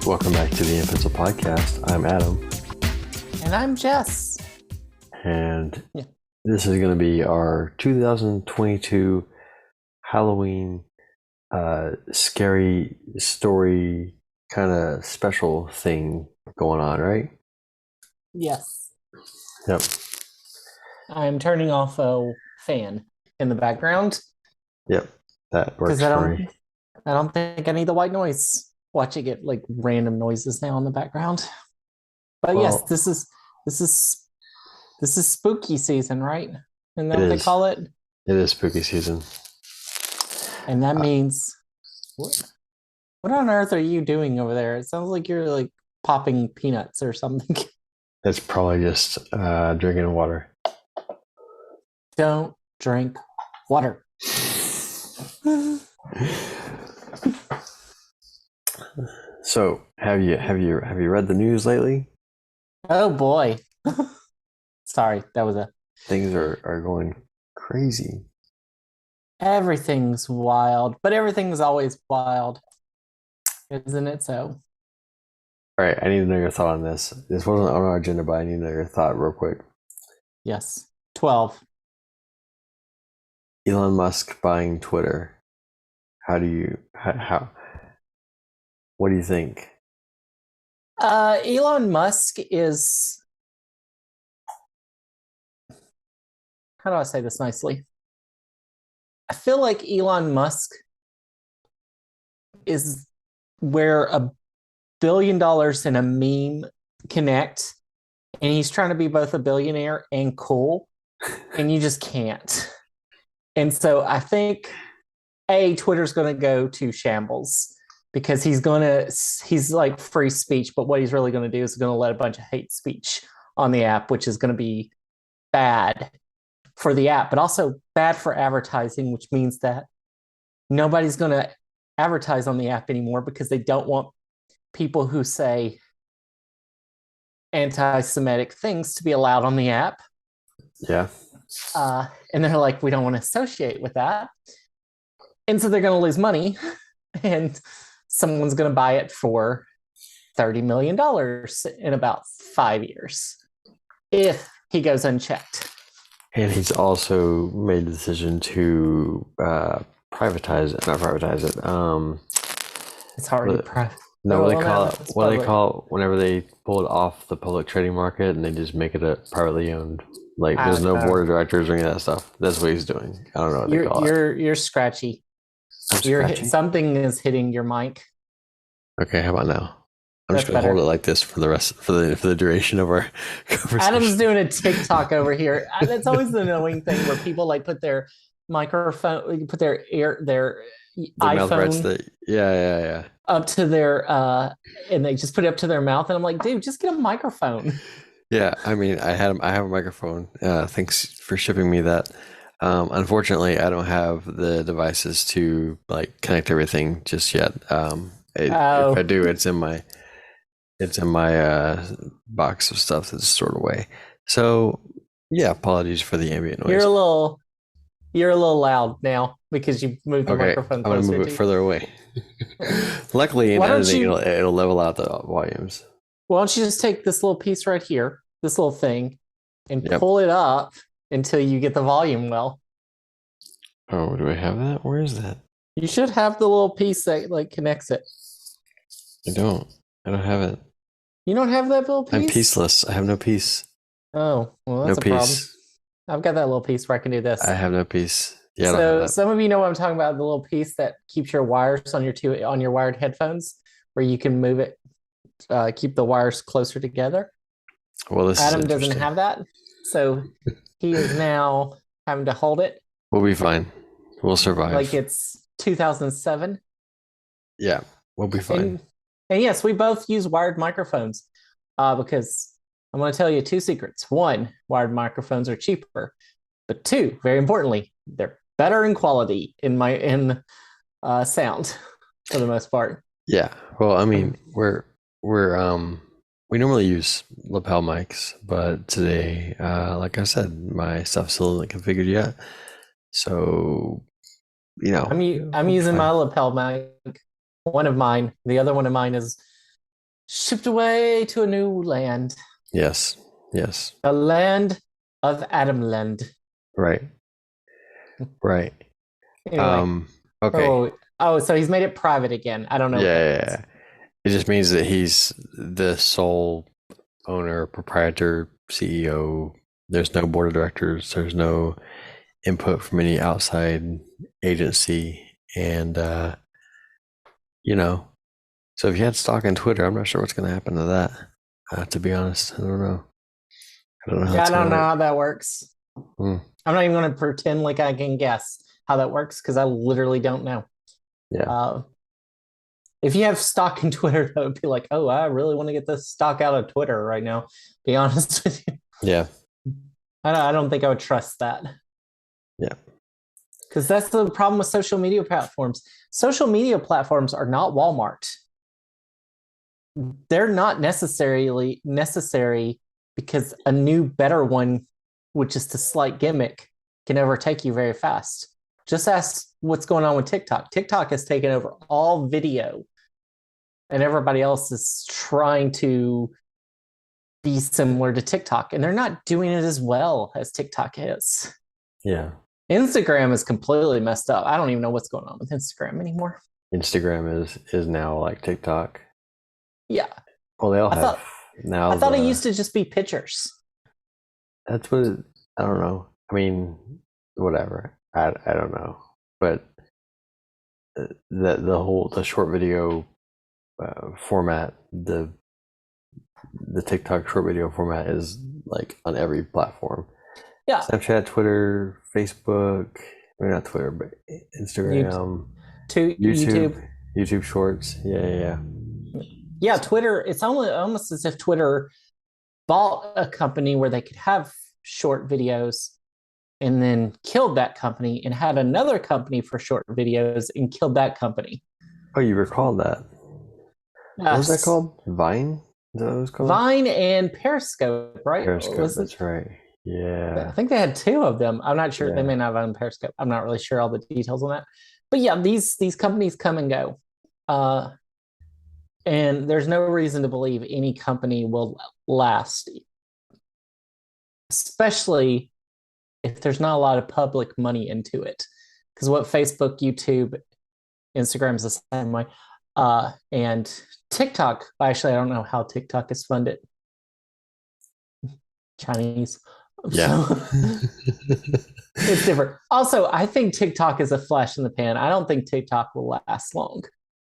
Welcome back to the in.pencil podcast. I'm Adam, And I'm Jess. and Yeah. this is going to be our 2022 Halloween scary story kind of special thing going on, right? Yes. Yep. I'm turning off a fan in the background Yep. That works because I for me. don't think I need the white noise. Watching it like random noises now in the background. But yes, Well, this is this is spooky season, right? Isn't that it what they is. call it? It is spooky season. And that Uh, means what on earth are you doing over there? It sounds like you're like popping peanuts or something. it's probably just drinking water. Don't drink water. So, have you read the news lately? Oh boy. Sorry, that was a Things are going crazy. everything's wild, but everything's always wild, isn't it? So, All right, I need to know your thought on this. This wasn't on our agenda, but I need to know your thought real quick. yes, 12. Elon Musk buying Twitter. How what do you think? Elon Musk is, how do I say this nicely? I feel like Elon Musk is where $1 billion in a meme connect, and he's trying to be both a billionaire and cool, and you just can't. And so I think Twitter's going to go to shambles because he's like free speech, but what he's really going to do is going to let a bunch of hate speech on the app, which is going to be bad for the app, but also bad for advertising, which means that nobody's going to advertise on the app anymore because they don't want people who say anti-Semitic things to be allowed on the app. Yeah. And they're like, we don't want to associate with that. And so they're going to lose money, and someone's going to buy it for $30 million in about 5 years if he goes unchecked. And he's also made the decision to privatize it, not privatize it. It's already private. No, what they call it? It's What do they public. call it whenever they pull it off the public trading market and they just make it a privately owned? Like, I there's don't no know. board of directors or any of that stuff. That's what he's doing. I don't know what they You're call it. you're scratchy. I'm scratchy. Something is hitting your mic. Okay, how about now? I'm just That's gonna hold better. it like this for the duration of our conversation. Adam's doing a TikTok over here. That's always the annoying thing where people like put their microphone, put their the mouth rights iPhone that yeah. up to their and they just put it up to their mouth, and I'm like, dude, just get a microphone. Yeah, I mean, I have a microphone. Thanks for shipping me that. Unfortunately, I don't have the devices to like connect everything just yet. If I Oh, do, it's in my box of stuff that's stored away. So yeah, apologies for the ambient you're noise. you're a little loud now because you moved the Okay, microphone I'm gonna closer move it to you. further away. Luckily, in Why don't editing, you it'll level out the volumes. why don't you just take this little piece right here, this little thing, and Yep. pull it up until you get the volume well. Oh, do I have that? Where is that? You should have the little piece that like connects it. I don't. I don't have it. You don't have that little I'm piece? peaceless. I have no peace. Oh, well, No that's a problem. peace. I've got that little piece where I can do I this. have no peace. Yeah, I don't have So that. some of you know what I'm talking about, the little piece that keeps your wires on your wired headphones, where you can move it, keep the wires closer together. Well, this is Adam doesn't interesting. have that, so he is now having to hold it We'll be fine. We'll survive. like it's 2007. Yeah, we'll be fine. And yes, we both use wired microphones because I'm going to tell you two secrets. One, wired microphones are cheaper, but two, very importantly, they're better in quality in sound for the most part. Yeah. Well, I mean, we normally use lapel mics, but today, like I said, my stuff still isn't configured yet. So, I'm we'll be using fine. my lapel mic, one of mine. The other one of mine is shipped away to a new land, Yes. Yes. the land of Adamland. Right. Right. Anyway, Um, okay. oh, so he's made it private again. I don't know Yeah, what that yeah, means. yeah. It just means that he's the sole owner, proprietor, CEO. There's no board of directors. There's no input from any outside agency. And, you know, so if you had stock in Twitter, I'm not sure what's going to happen to that. To be honest, I don't know. I don't know how Yeah, I it's going don't to know work. how that works. Hmm. I'm not even going to pretend like I can guess how that works because I literally don't know. Yeah. Uh, if you have stock in Twitter, that would be like, oh, I really want to get this stock out of Twitter right now. Be honest with you, Yeah. I don't think I would trust that Yeah. because that's the problem with social media platforms. Social media platforms are not Walmart. They're not necessarily necessary because a new, better one, which is the slight gimmick, can overtake you very fast. Just ask what's going on with TikTok. TikTok has taken over all video, and everybody else is trying to be similar to TikTok, and they're not doing it as well as TikTok is. Yeah. Instagram is completely messed up. I don't even know what's going on with Instagram anymore. Instagram is now like TikTok. Yeah, Well, they all I have thought I now thought it the used to just be pictures. that's what I don't know. I mean, whatever. I don't know. But the whole the short video format, the TikTok short video format is like on every platform. Yeah, Snapchat, Twitter, Facebook, maybe not Twitter, but you Instagram, to YouTube, YouTube. YouTube Shorts. Yeah, yeah, yeah. Yeah, So, Twitter. It's almost as if Twitter bought a company where they could have short videos and then killed that company and had another company for short videos and killed that company. oh, you recall that? What was that Yes. called? Vine? Is that what it was called? Vine and Periscope, right? Periscope. Was it? That's right. I Yeah, think they had two of them. I'm not sure. They yeah, may not have owned Periscope. I'm not really sure all the details on that. But yeah, these companies come and go. Uh, and there's no reason to believe any company will last, especially if there's not a lot of public money into it. Because what Facebook, YouTube, Instagram is the same way. And TikTok, actually, I don't know how TikTok is funded. Chinese. yeah. So it's different. Also, I think TikTok is a flash in the pan. I don't think TikTok will last long.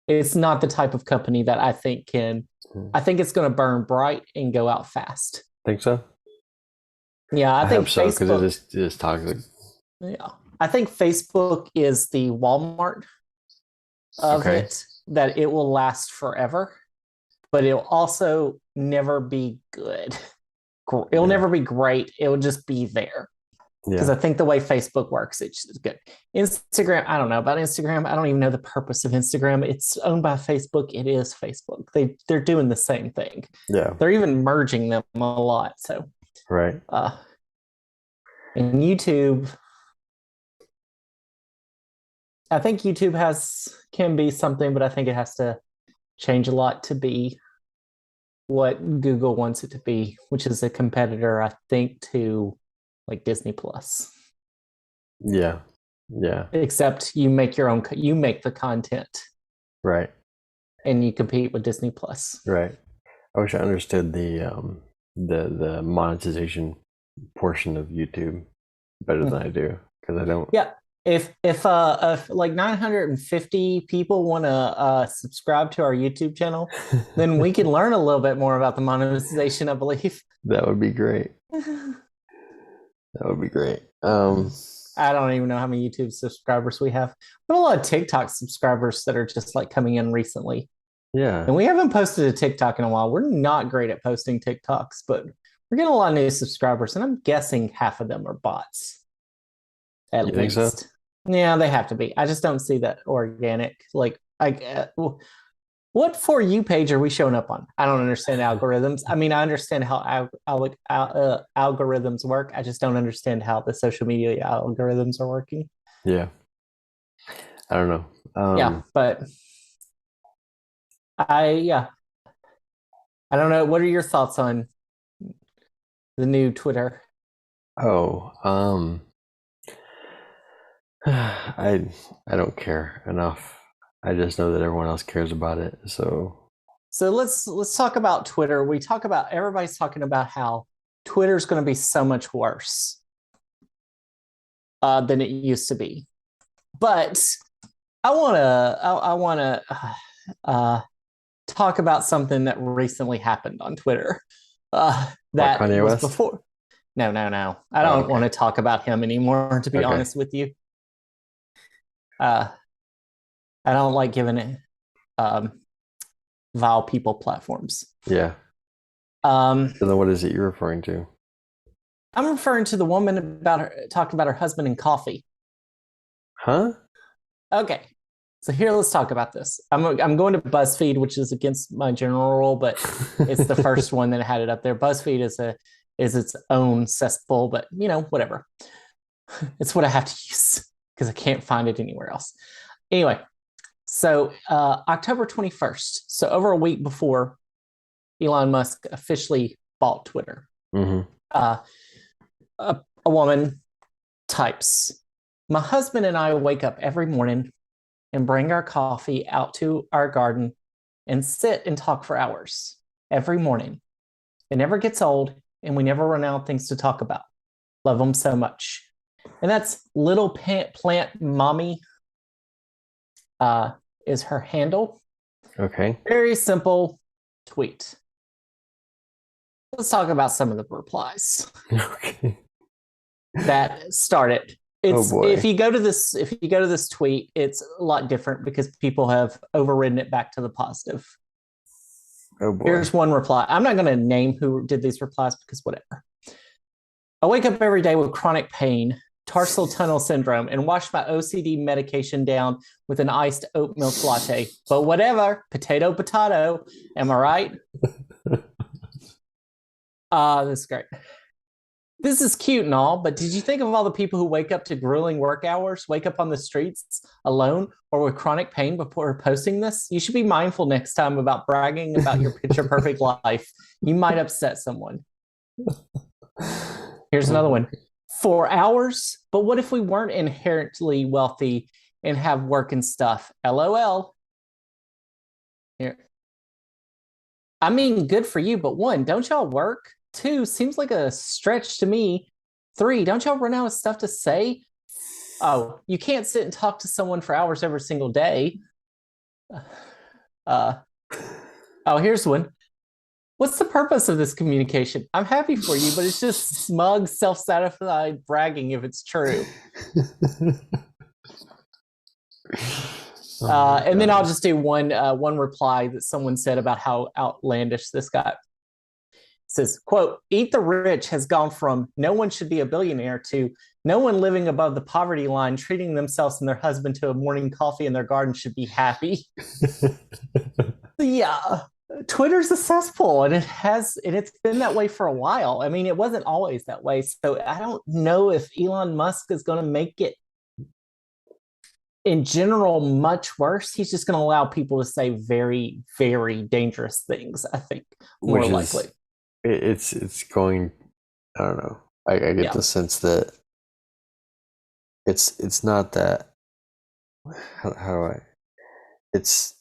It's not the type of company that I think can, I think it's going to burn bright and go out fast. Think so? Yeah, I I hope think so because it Facebook, is toxic. yeah, I think Facebook is the Walmart of Okay. it, that it will last forever, but it'll also never be good. It'll Yeah. never be great. It will just be there. Because Yeah. I think the way Facebook works, it's good. Instagram, I don't know about Instagram. I don't even know the purpose of Instagram. It's owned by Facebook. It is Facebook. They're doing the same thing. Yeah. They're even merging them a lot. So, Right. uh, and YouTube, I think YouTube has can be something, but I think it has to change a lot to be what Google wants it to be, which is a competitor, I think, to like Disney Plus. Yeah. Yeah. Except you make the content Right. and you compete with Disney Plus. Right. I wish I understood the monetization portion of YouTube better than I do because I don't. Yeah. If like 950 people want to subscribe to our YouTube channel, then we can learn a little bit more about the monetization, I believe. That would be great. That would be great. I don't even know how many YouTube subscribers we have. We have a lot of TikTok subscribers that are just like coming in recently. Yeah. And we haven't posted a TikTok in a while. We're not great at posting TikToks, but we're getting a lot of new subscribers. And I'm guessing half of them are bots, You at think so? least. Yeah, they have to be. I just don't see that organic. Like, what For You page are we showing up on? I don't understand algorithms. I mean, I understand how algorithms work. I just don't understand how the social media algorithms are working. Yeah. I don't know. Yeah, but yeah, I don't know. What are your thoughts on the new Twitter? Oh, I don't care enough. I just know that everyone else cares about it. So, So let's talk about Twitter. We talk about everybody's talking about how Twitter's going to be so much worse than it used to be. But I want to uh, talk about something that recently happened on Twitter. what, That Kanye was West? before. No, no, no. I Oh, don't okay. want to talk about him anymore. To be Okay. honest with you, uh, I don't like giving it um, vile people platforms. Yeah. Um, So then what is it you're referring to? I'm referring to the woman about her talking about her husband and coffee. Huh? Okay. So here, let's talk about this. I'm going to BuzzFeed, which is against my general rule, but it's the first one that had it up there. BuzzFeed is its own cesspool, but whatever. It's what I have to use because I can't find it anywhere else. Anyway, so October 21st, so over a week before Elon Musk officially bought Twitter, hmm uh, a woman types, "My husband and I wake up every morning and bring our coffee out to our garden and sit and talk for hours every morning. It never gets old, and we never run out of things to talk about. Love them so much." And that's Little Plant Mommy uh, is her handle. Okay. Very simple tweet. Let's talk about some of the replies Okay. that started. Oh It's boy. if you go to this tweet, it's a lot different because people have overridden it back to the positive. Oh boy. Here's one reply. I'm not going to name who did these replies because whatever. "I wake up every day with chronic pain, tarsal tunnel syndrome, and wash my OCD medication down with an iced oat milk latte. But whatever, potato, potato. Am I right?" This is great. "This is cute and all, but did you think of all the people who wake up to grueling work hours, wake up on the streets alone or with chronic pain before posting this? You should be mindful next time about bragging about your picture perfect life. You might upset someone." Here's another Oh, one. "For hours? But what if we weren't inherently wealthy and have work and stuff? LOL." Here. "I mean, good for you, but one, don't y'all work? Two, seems like a stretch to me. Three, don't y'all run out of stuff to say? Oh, you can't sit and talk to someone for hours every single day." Uh, oh, here's one. "What's the purpose of this communication? I'm happy for you, but it's just smug, self satisfied bragging if it's true." oh my And then I'll God. just do one reply that someone said about how outlandish this got. It says, quote, "Eat the Rich has gone from no one should be a billionaire to no one living above the poverty line, treating themselves and their husband to a morning coffee in their garden should be happy." Yeah, Twitter's a cesspool, and it's been that way for a while. I mean, it wasn't always that way. So I don't know if Elon Musk is going to make it in general much worse. He's just going to allow people to say very, very dangerous things, I think, more Which likely. is it's going. I don't know. I get Yeah. the sense that it's not that. How do I? It's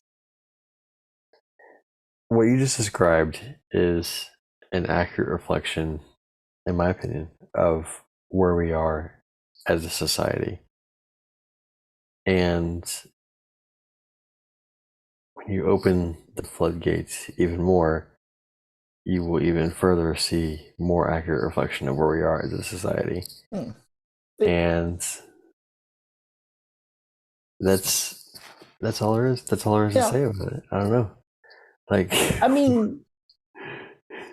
what you just described is an accurate reflection, in my opinion, of where we are as a society. And when you open the floodgates even more, you will even further see more accurate reflection of where we are as a society. Hmm. And that's that's all there is. That's all there is to Yeah. say about it. I don't know. Like I mean,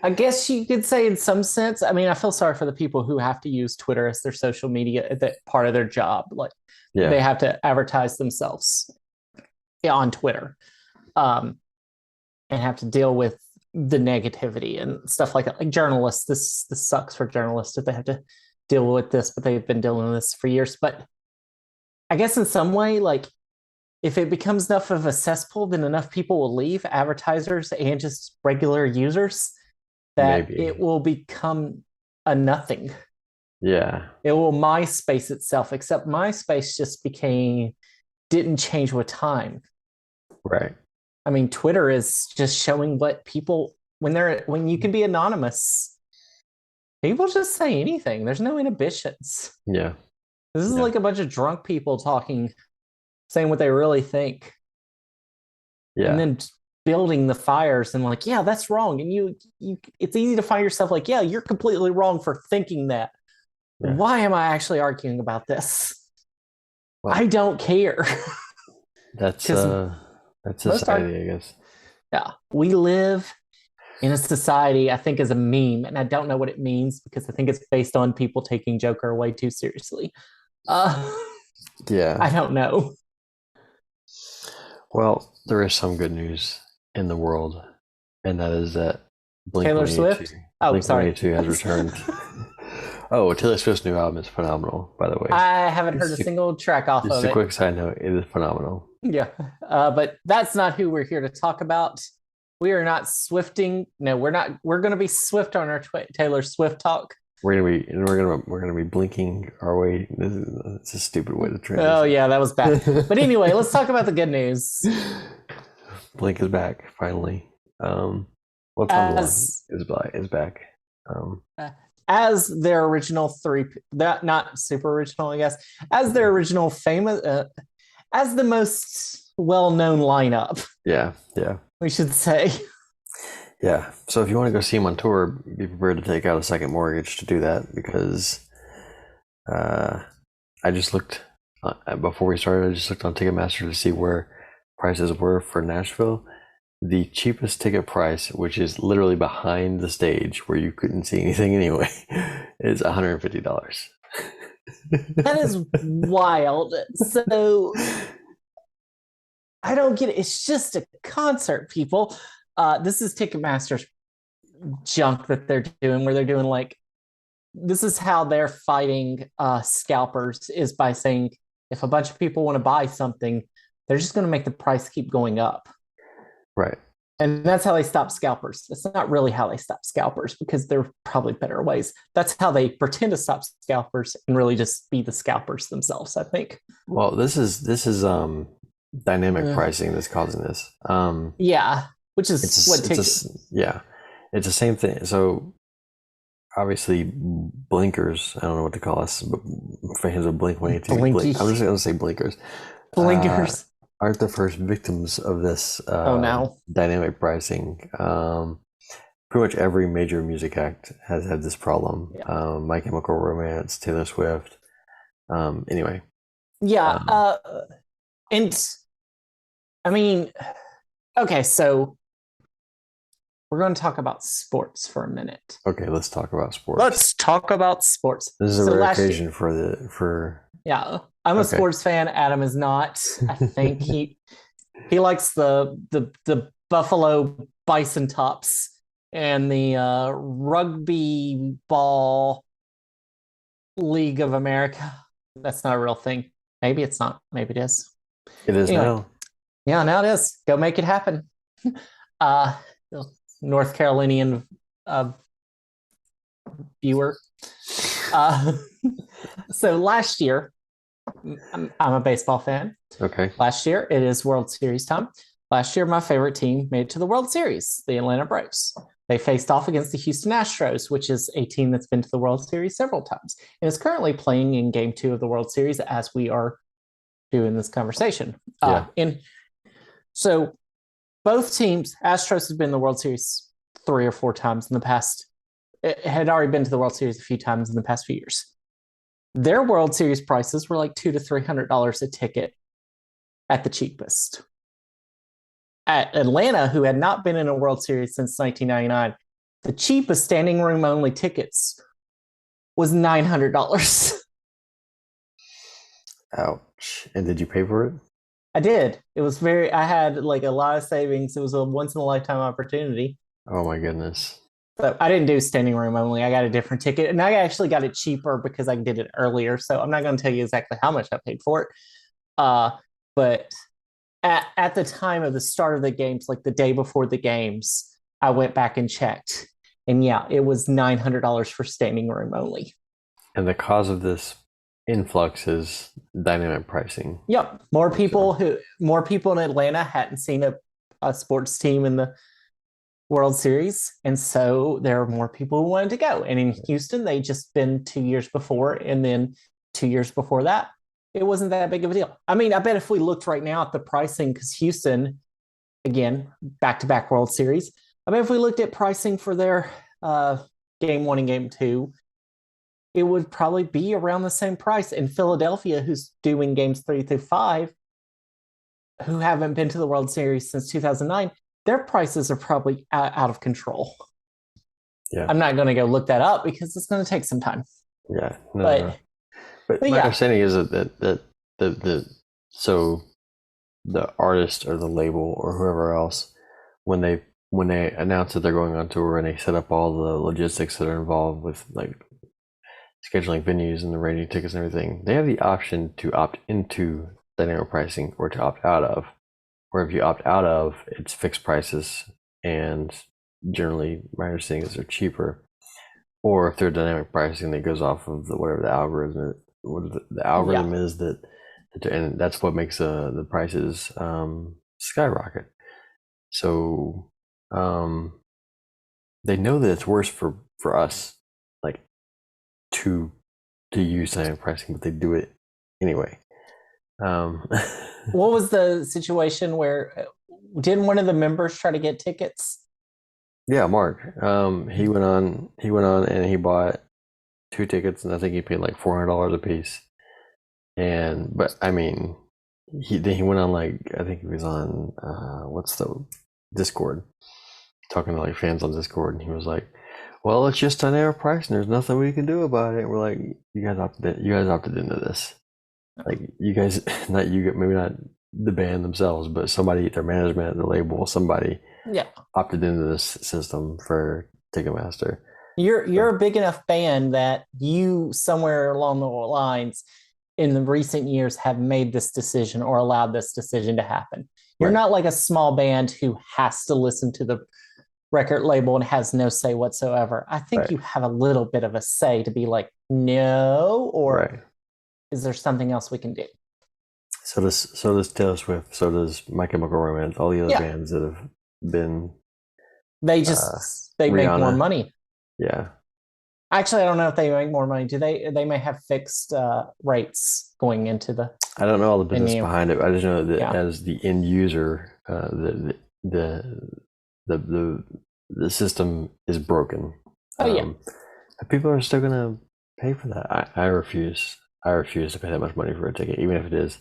I guess you could say in some sense. I mean, I feel sorry for the people who have to use Twitter as their social media, that part of their job. Like yeah. they have to advertise themselves on Twitter, um, and have to deal with the negativity and stuff like that. Like journalists, this sucks for journalists if they have to deal with this, but they've been dealing with this for years. But I guess in some way, like if it becomes enough of a cesspool, then enough people will leave, advertisers and just regular users, that it Maybe. will become a nothing. Yeah. It will MySpace itself, except MySpace just didn't change with time. Right. I mean, Twitter is just showing what people when you can be anonymous, people just say anything. There's no inhibitions. Yeah. This is Yeah. like a bunch of drunk people talking, saying what they really think, and Yeah. then building the fires and like, yeah, that's wrong. And it's easy to find yourself like, yeah, you're completely wrong for thinking that. Yeah. Why am I actually arguing about this? Well, I don't care. that's Because uh that's most are, society, I guess. yeah, we live in a society, I think, is a meme, and I don't know what it means because I think it's based on people taking Joker way too seriously. Uh, I Yeah. don't know. Well, there is some good news in the world, and that is that Blink Taylor 182 Swift. Oh, Blink sorry. 182 has returned. Oh, Taylor Swift's new album is phenomenal, by the way. I haven't heard a single track off Just of a it. quick side note, it is phenomenal. Yeah. But that's not who we're here to talk about. We are not swifting. No, we're not. We're going to be swift on our Taylor Swift talk. We're gonna be blinking our way. It's a stupid way to Oh, transition. yeah, that was bad. But anyway, let's talk about the good news. Blink is back finally. What's on the line As is back. Um, as their original three, that not super original, I guess, as their original famous, as the most well-known lineup, yeah, yeah, we should say. yeah. So if you want to go see him on tour, be prepared to take out a second mortgage to do that because uh, I just looked before we started. I just looked on Ticketmaster to see where prices were for Nashville. The cheapest ticket price, which is literally behind the stage where you couldn't see anything anyway, is $150. That is wild. So I don't get it. It's just a concert, people. This is Ticketmaster's junk that they're doing, where they're doing like, this is how they're fighting scalpers, is by saying if a bunch of people want to buy something, they're just going to make the price keep going up. Right. And that's how they stop scalpers. That's not really how they stop scalpers because there are probably better ways. That's how they pretend to stop scalpers and really just be the scalpers themselves, I think. Well, this is dynamic Uh, pricing that's causing this. yeah, which is It's what a, it's ticket. a yeah, it's the same thing. So obviously blinkers. I don't know what to call us, but fans of Blink 182. Blinky I'm just gonna say blinkers. Uh, blinkers. aren't the first victims of this Oh no. dynamic pricing. Pretty much every major music act has had this problem. Yeah. My Chemical Romance, Taylor Swift. Anyway, Yeah. um, And I mean, okay, so we're going to talk about sports for a minute. okay, let's talk about sports. Let's talk about sports. This is a So rare last year, occasion for yeah, I'm a okay. sports fan. Adam is not. I think he likes the Buffalo Bison Tops and the Rugby Ball League of America. That's not a real thing. Maybe it's not. Maybe it is. It is Anyway, now. yeah, now it is. Go make it happen. Uh, North Carolinian uh, viewer. Uh, so last year, I'm a baseball fan. Okay. Last year, it is World Series time. Last year, my favorite team made it to the World Series, the Atlanta Braves. They faced off against the Houston Astros, which is a team that's been to the World Series several times and is currently playing in Game 2 of the World Series as we are doing this conversation. Yeah. And so both teams, Astros has been in the World Series 3 or 4 times in the past. It had already been to the World Series a few times in the past few years. Their World Series prices were like $200 to $300 a ticket at the cheapest. At Atlanta, who had not been in a World Series since 1999, the cheapest standing room only tickets was $900. Ouch. And did you pay for it? I did. I had like a lot of savings. It was a once in a lifetime opportunity. Oh my goodness. So I didn't do standing room only. I got a different ticket, and I actually got it cheaper because I did it earlier. So I'm not going to tell you exactly how much I paid for it. But at the time of the start of the games, like the day before the games, I went back and checked, and yeah, it was $900 for standing room only. And the cause of this influx is dynamic pricing. Yep, So more people in Atlanta hadn't seen a sports team in the World Series, and so there are more people who wanted to go. And in Houston, they just been 2 years before, and then 2 years before that, it wasn't that big of a deal. I mean, I bet if we looked right now at the pricing, because Houston, again, back-to-back World Series, I mean, if we looked at pricing for their game one and game two, it would probably be around the same price. In Philadelphia, who's doing games 3 through 5, who haven't been to the World Series since 2009, their prices are probably out of control. yeah, I'm not going to go look that up because it's going to take some time. yeah, no. But But but my yeah, understanding is that so the artist or the label or whoever else, when they announce that they're going on tour and they set up all the logistics that are involved with like scheduling venues and the rating tickets and everything, they have the option to opt into dynamic pricing or to opt out of. Or if you opt out of, it's fixed prices, and generally my understanding is they're cheaper. Or if they're dynamic pricing that goes off of whatever the algorithm the yeah. algorithm is and that's what makes the prices skyrocket. So um, they know that it's worse for us, like to use dynamic pricing, but they do it anyway. Um, What was the situation where didn't one of the members try to get tickets? yeah, Mark. He went on and he bought two tickets, and I think he paid like $400 a piece. And but I mean, he went on like I think he was on what's the Discord talking to like fans on Discord, and he was like, "Well, it's just on air price, and there's nothing we can do about it." And we're like, you guys opted into this. Like you guys, not you, maybe not the band themselves, but somebody, their management, the label, somebody Yeah. opted into this system for Ticketmaster. You're a big enough band that you somewhere along the lines in the recent years have made this decision or allowed this decision to happen. You're Right, not like a small band who has to listen to the record label and has no say whatsoever. I think right, you have a little bit of a say to be like, no, or right. is there something else we can do? So does Taylor Swift. So does My Chemical Romance. All the other Yeah, bands that have been uh, they make more Rihanna. money. Yeah, Actually, I don't know if they make more money. Do they? They may have fixed rates going into the I don't know all the business venue. behind it. I just know that Yeah. as the end user, the the the the system is broken. Oh yeah. Um, People are still gonna pay for that. I refuse. I refuse to pay that much money for a ticket, even if it is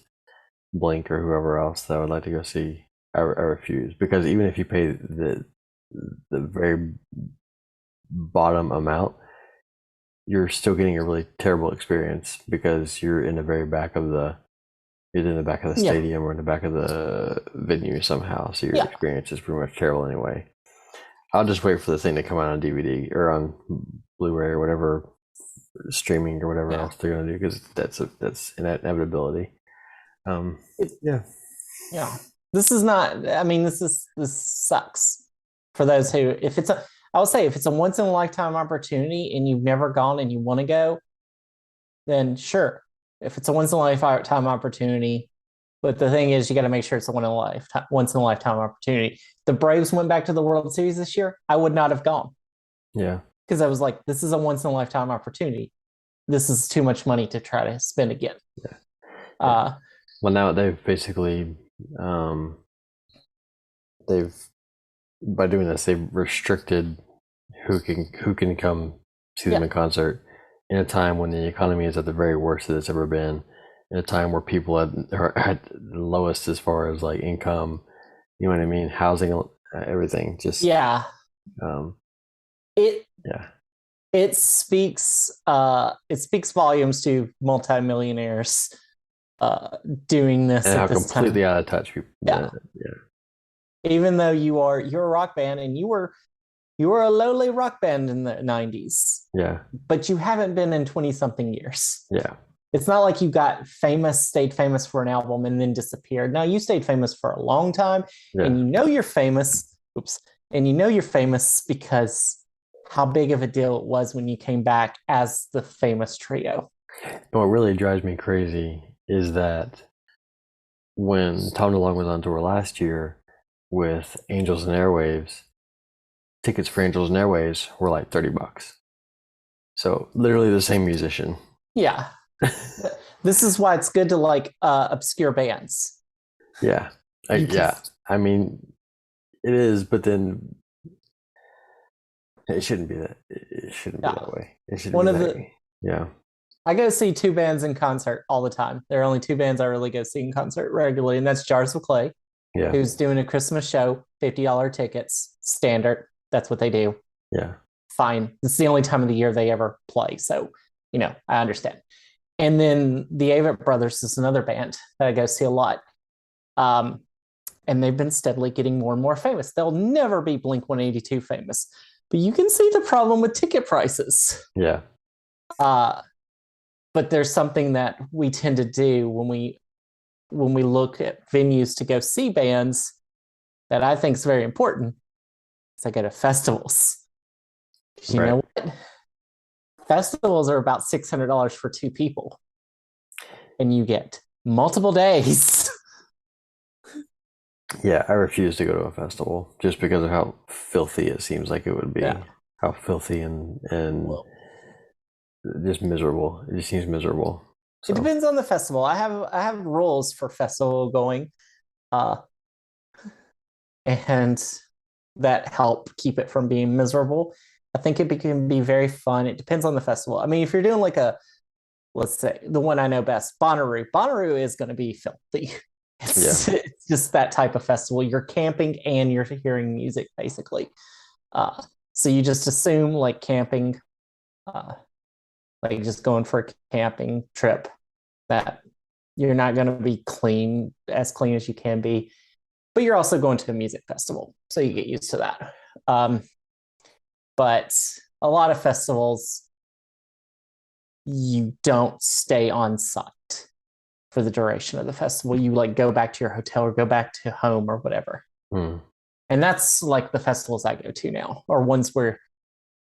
Blink or whoever else that I would like to go see. I refuse because even if you pay the very bottom amount, you're still getting a really terrible experience because you're in the back of the Yeah. stadium or in the back of the venue somehow. So your Yeah. experience is pretty much terrible anyway. I'll just wait for the thing to come out on DVD or on Blu-ray or whatever streaming or whatever Yeah. else they're gonna do because that's an inevitability. Um, It, yeah, yeah. This is not. I mean, this sucks for those who. If it's a, I will say, if it's a once in a lifetime opportunity and you've never gone and you want to go, then sure. If it's a once in a lifetime opportunity, but the thing is, you got to make sure it's a once in a lifetime opportunity. The Braves went back to the World Series this year. I would not have gone yeah, because I was like, this is a once in a lifetime opportunity. This is too much money to try to spend again. yeah, yeah. Uh, Well, now they've basically um, they've by doing this they've restricted who can come see them yeah, in concert in a time when the economy is at the very worst that it's ever been, in a time where people are at the lowest as far as like income, you know what I mean, housing, everything. Just yeah. um, It yeah, it speaks volumes to multimillionaires doing this and at how this time. completely out of touch people. Yeah, Yeah, even though you're a rock band and you were a lowly rock band in the 90s, yeah, but you haven't been in 20 something years. yeah. It's not like you got famous, stayed famous for an album and then disappeared. No, you stayed famous for a long time, and Yeah. you know you're famous. Oops. And you know you're famous because how big of a deal it was when you came back as the famous trio. And what really drives me crazy is that when Tom DeLonge was on tour last year with Angels and Airwaves, tickets for Angels and Airwaves were like $30. So literally the same musician. Yeah. This is why it's good to like obscure bands. Yeah. You can Yeah. I mean, it is, but then it shouldn't be that. It shouldn't be yeah. that way. It shouldn't One be of that. the Yeah. I go see two bands in concert all the time. There are only two bands I really go see in concert regularly, and that's Jars of Clay, Yeah. who's doing a Christmas show, $50 tickets, standard. That's what they do. Yeah. Fine. It's the only time of the year they ever play. So, I understand. And then the Avett Brothers is another band that I go see a lot. Um, and they've been steadily getting more and more famous. They'll never be Blink 182 famous, but you can see the problem with ticket prices. Yeah. Uh, but there's something that we tend to do when we look at venues to go see bands that I think is very important. Is I go to festivals. You Right. know what? Festivals are about $600 for two people, and you get multiple days. Yeah. I refuse to go to a festival just because of how filthy it seems like it would be. Yeah. How filthy and Well, just miserable. It just seems miserable. it So depends on the festival. I have rules for festival going, uh, and that help keep it from being miserable. I think it can be very fun. It depends on the festival. I mean, if you're doing like let's say the one I know best, Bonnaroo. Bonnaroo is going to be filthy. yeah. It's just that type of festival. You're camping and you're hearing music basically. Uh, so you just assume like camping, uh, like just going for a camping trip, that you're not going to be clean as you can be, but you're also going to a music festival, so you get used to that. But a lot of festivals, you don't stay on site for the duration of the festival. You like go back to your hotel or go back to home or whatever. Hmm. And that's like the festivals I go to now, or ones where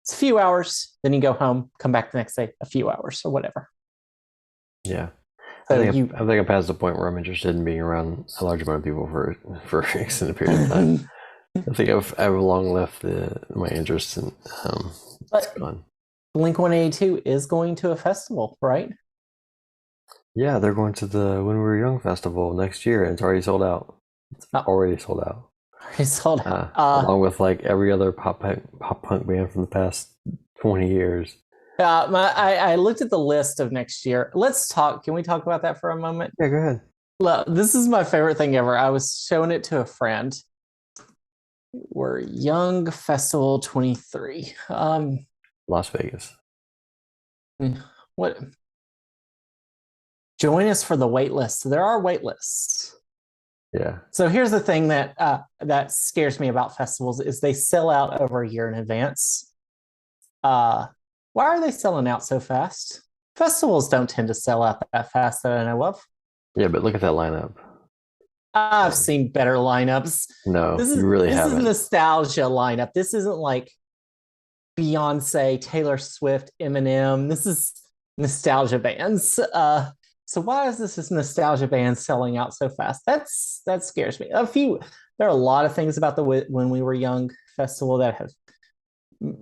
it's a few hours, then you go home, come back the next day, a few hours or whatever. Yeah. So you I think I'm past the point where I'm interested in being around a large amount of people for an extended period of time. I think I've long left my interest in it's but gone. Blink 182 is going to a festival, right? Yeah, they're going to the When We Were Young festival next year, and it's already sold out. It's Oh, already sold out. already sold out. Along with like every other pop punk band from the past 20 years. I looked at the list of next year. Let's talk. Can we talk about that for a moment? Yeah, go ahead. Look, this is my favorite thing ever. I was showing it to a friend. We're Young Festival 23. Las Vegas. What? Join us for the wait list. There are wait lists. Yeah. So here's the thing that scares me about festivals is they sell out over a year in advance. Why are they selling out so fast? Festivals don't tend to sell out that fast that I know of. Yeah, but look at that lineup. I've Yeah. seen better lineups. No, This you is really this is haven't. nostalgia lineup. This isn't like Beyonce, Taylor Swift, Eminem. This is nostalgia bands. So why is this nostalgia band selling out so fast? That scares me. There are a lot of things about the When We Were Young festival that have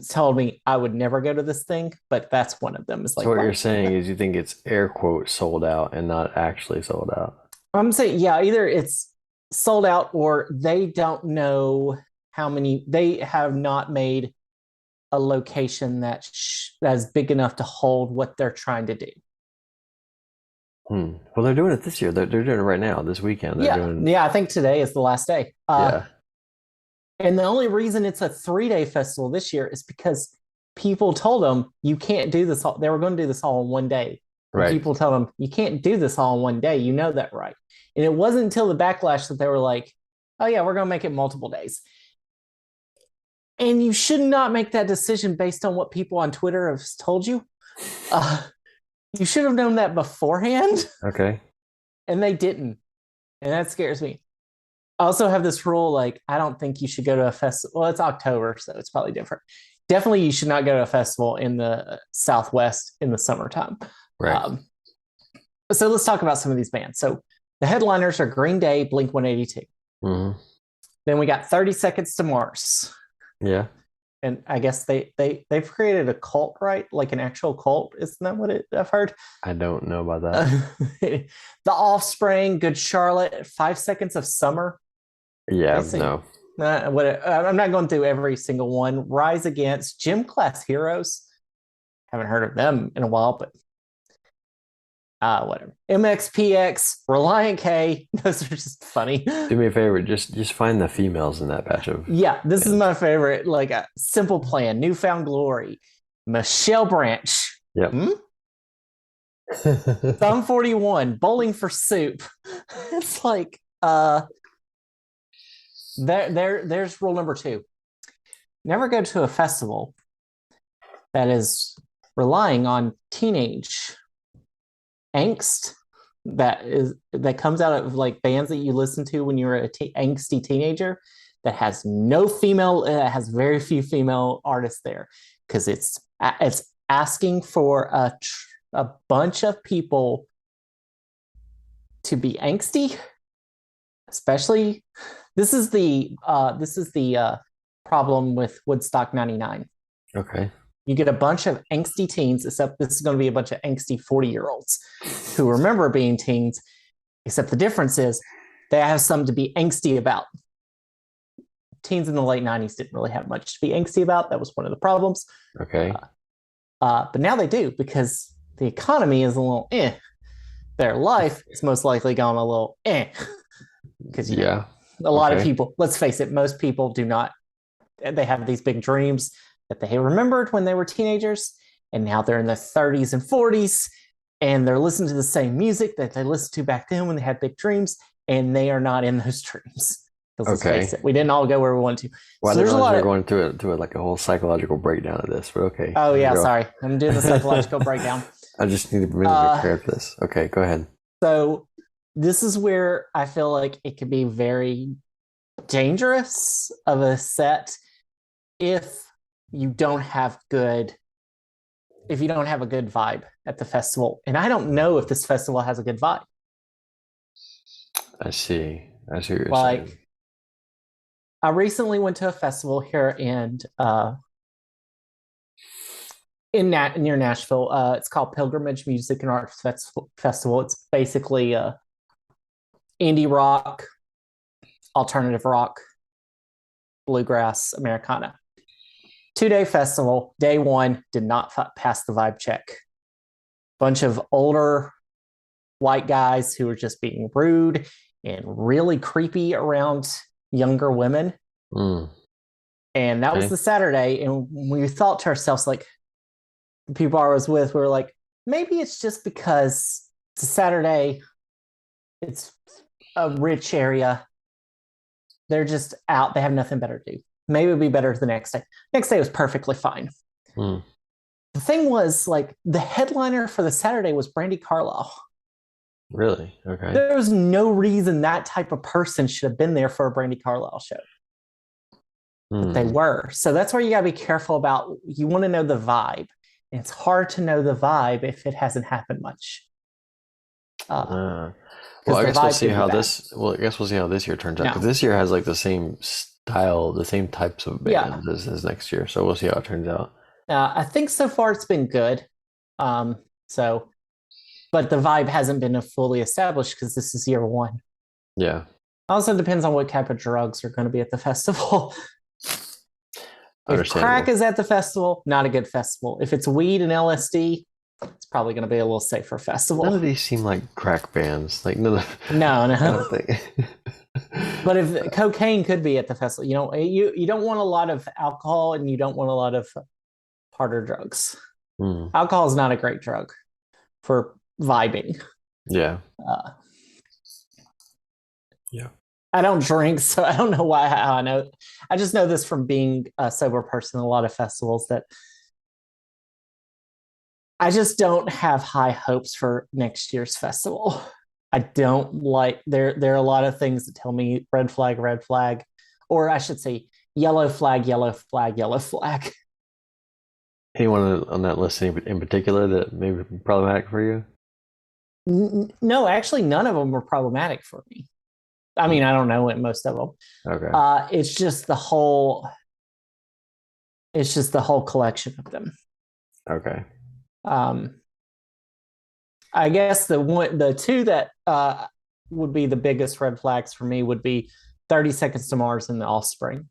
told me I would never go to this thing, but that's one of them. It's So like, what why? you're saying is you think it's air quote sold out and not actually sold out. I'm saying, yeah, either it's sold out or they don't know how many. They have not made a location that's big enough to hold what they're trying to do. Well, they're doing it this year. They're doing it right now, this weekend. They're Yeah, doing, yeah. I think today is the last day. yeah, And the only reason it's a 3 day festival this year is because people told them you can't do this all. They were going to do this all in one day. And right. people tell them you can't do this all in one day. You know that, right? And it wasn't until the backlash that they were like, oh, yeah, we're going to make it multiple days. And you should not make that decision based on what people on Twitter have told you. You should have known that beforehand, Okay. and they didn't. And that scares me. I also have this rule like, I don't think you should go to a festival. Well, it's October, so it's probably different. Definitely, you should not go to a festival in the Southwest in the summertime. Right. Um, so let's talk about some of these bands. So the headliners are Green Day, Blink 182. Mm-hmm. Then we got 30 Seconds to Mars. Yeah. And I guess they've created a cult, right? Like an actual cult. Isn't that what I've heard? I don't know about that. The Offspring, Good Charlotte, 5 Seconds of Summer. Yeah, They sing. no. I'm not going through every single one. Rise Against, Gym Class Heroes. Haven't heard of them in a while, but whatever. MXPX, Reliant K. Those are just funny. Do me a favor, just find the females in that batch of Yeah, this is bands. my favorite. Like a Simple Plan, Newfound Glory, Michelle Branch. Yep. Hmm? Thumb 41, Bowling for Soup. It's like there's rule number 2. Never go to a festival that is relying on teenage angst that comes out of like bands that you listen to when you're a angsty teenager that has no female has very few female artists there because it's asking for a bunch of people to be angsty, especially this is the problem with Woodstock 99. Okay. You get a bunch of angsty teens, except this is going to be a bunch of angsty 40-year-olds who remember being teens, except the difference is they have something to be angsty about. Teens in the late 90s didn't really have much to be angsty about. That was one of the problems. Okay. But now they do because the economy is a little eh. Their life is most likely gone a little eh. Because Yeah. a lot of people, let's face it, most people do not, they have these big dreams that they remembered when they were teenagers, and now they're in their 30s and 40s, and they're listening to the same music that they listened to back then when they had big dreams, and they are not in those dreams. Because let's face it, we didn't all go where we wanted to. Well, so I didn't realize we were going to like a whole psychological breakdown of this, but okay. Oh yeah, sorry, I'm doing the psychological breakdown. I just need to be prepared for this. Okay, go ahead. So this is where I feel like it could be very dangerous of a set if you don't have a good vibe at the festival. And I don't know if this festival has a good vibe. I see what you're Like, saying. I recently went to a festival here near Nashville. It's called Pilgrimage Music and Arts Festival. It's basically indie rock, alternative rock, bluegrass, Americana. 2-day festival. Day 1 did not pass the vibe check. Bunch of older white guys who were just being rude and really creepy around younger women. Mm. And that was the Saturday. And we thought to ourselves, like, the people I was with, we were like, maybe it's just because it's a Saturday, it's a rich area. They're just out. They have nothing better to do. Maybe it'd be better the next day. Next day was perfectly fine. Mm. The thing was, like, the headliner for the Saturday was Brandy Carlisle. Really? Okay. There was no reason that type of person should have been there for a Brandy Carlisle show. But they were. So that's where you got to be careful about. You want to know the vibe. And it's hard to know the vibe if it hasn't happened much. Well, I guess we'll see how this. Well, I guess we'll see how this year turns out because this year has like the same style, the same types of bands as next year. So we'll see how it turns out. I think so far it's been good. But the vibe hasn't been fully established because this is year 1. Yeah. Also depends on what type of drugs are going to be at the festival. If crack is at the festival, not a good festival. If it's weed and LSD, it's probably going to be a little safer festival. None of these seem like crack bands. Like no. I don't think. But if cocaine could be at the festival, you don't want a lot of alcohol and you don't want a lot of harder drugs. Alcohol is not a great drug for vibing. Yeah. Yeah. I don't drink, so I don't know how I know. I just know this from being a sober person at a lot of festivals that I just don't have high hopes for next year's festival. I don't like there are a lot of things that tell me red flag, or I should say yellow flag, yellow flag, yellow flag. Anyone on that list in particular that may be problematic for you? No, actually, none of them were problematic for me. I mean, I don't know what most of them. Okay. It's just the whole. It's just the whole collection of them. Okay. Um, I guess the two that would be the biggest red flags for me would be 30 Seconds to Mars and The Offspring,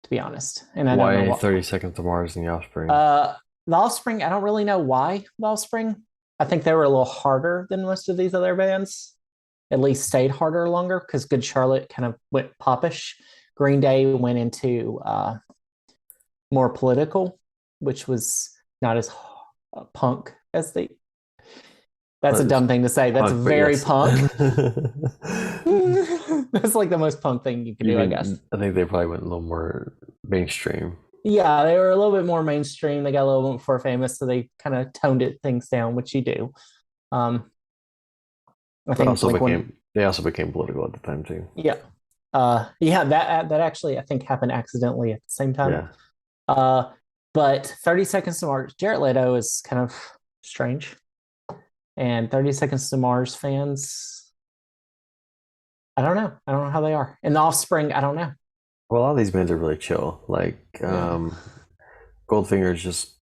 to be honest. And I don't know Why what. 30 Seconds to Mars and the Offspring? The Offspring, I don't really know why The Offspring. I think they were a little harder than most of these other bands. At least stayed harder longer because Good Charlotte kind of went popish. Green Day went into more political, which was not as punk as they. That's a But it's dumb thing to say. That's punk, but very yes. punk. That's like the most punk thing you can You do, I guess. mean, I think they probably went a little more mainstream. Yeah, they were a little bit more mainstream. They got a little bit more famous, so they kind of toned it things down, which you do. Um, I But think also Blink One, became they also became political at the time too. yeah, yeah. That actually I think happened accidentally at the same time. Yeah. Uh, but 30 Seconds to Mars, Jared Leto is kind of strange, and 30 Seconds to Mars fans, I don't know. I don't know how they are. And The Offspring, I don't know. Well, a lot of these bands are really chill. Like Yeah. Goldfinger is just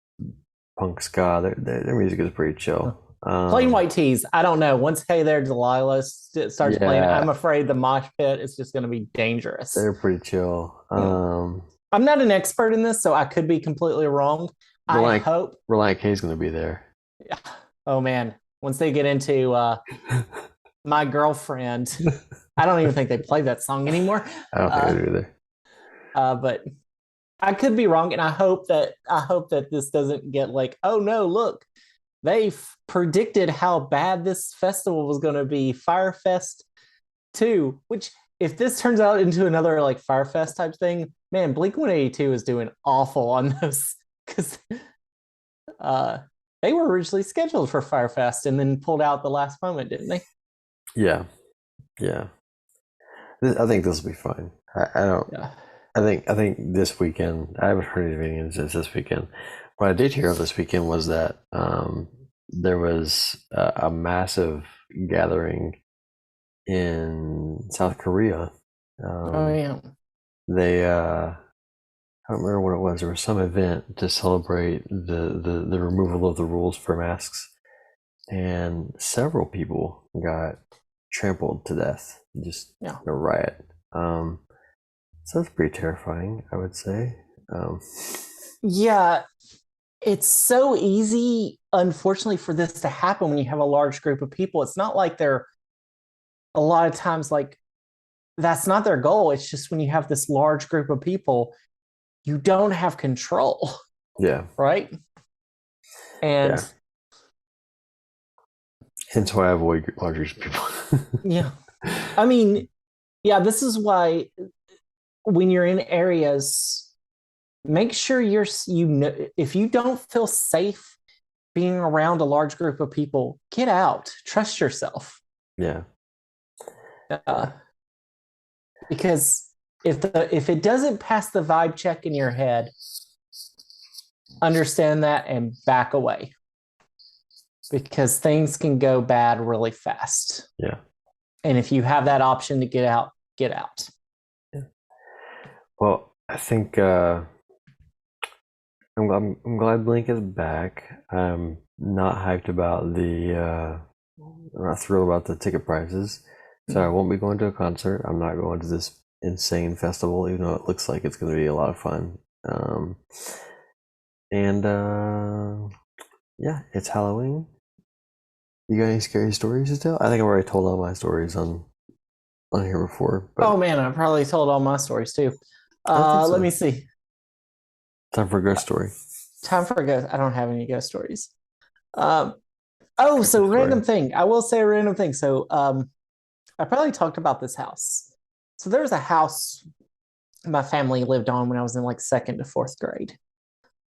punk ska. Their music is pretty chill. Plain White Tees, I don't know. Once Hey There Delilah starts playing, Yeah, I'm afraid the mosh pit is just going to be dangerous. they're pretty chill. Yeah. I'm not an expert in this, so I could be completely wrong. I Reliant hope. Reliant K is going to be there. Oh man, once they get into My Girlfriend, I don't even think they play that song anymore. I don't think they Uh, do either. but I could be wrong, and I hope that this doesn't get like, oh no, look, they predicted how bad this festival was going to be, Firefest 2, which if this turns out into another like Firefest type thing, man, Blink 182 is doing awful on those because uh, they were originally scheduled for Firefest and then pulled out the last moment, didn't they? Yeah, yeah. I think this will be fine. I don't. Yeah. I think this weekend. I haven't heard anything since this weekend. What I did hear of this weekend was that there was a massive gathering in South Korea. Oh Um, yeah. they I don't remember what it was. There was some event to celebrate the removal of the rules for masks, and several people got trampled to death. Just Yeah. a riot. Um, so that's pretty terrifying, I would say. Um, Yeah. It's so easy, unfortunately, for this to happen when you have a large group of people. It's not like they're a lot of times like that's not their goal. It's just when you have this large group of people, you don't have control, yeah, right? And yeah. Hence why I avoid larger people. yeah, I mean, yeah, this is why when you're in areas, make sure you know if you don't feel safe being around a large group of people, get out. Trust yourself, Yeah, uh, because if it doesn't pass the vibe check in your head, understand that and back away because things can go bad really fast. yeah, And if you have that option to get out, get out. yeah. Well, I think I'm glad Blink is back. I'm not hyped about I'm not thrilled about the ticket prices. So I won't be going to a concert. I'm not going to this insane festival, even though it looks like it's going to be a lot of fun. And yeah, it's Halloween. You got any scary stories to tell? I think I've already told all my stories on here before, but Oh man, I probably told all my stories too. I don't think Let me so. see. Time for a ghost story. Time for a ghost. I don't have any ghost stories. Um, oh, Creepy so story. random thing. I will say a random thing. So I probably talked about this house. So there was a house my family lived on when I was in like second to fourth grade,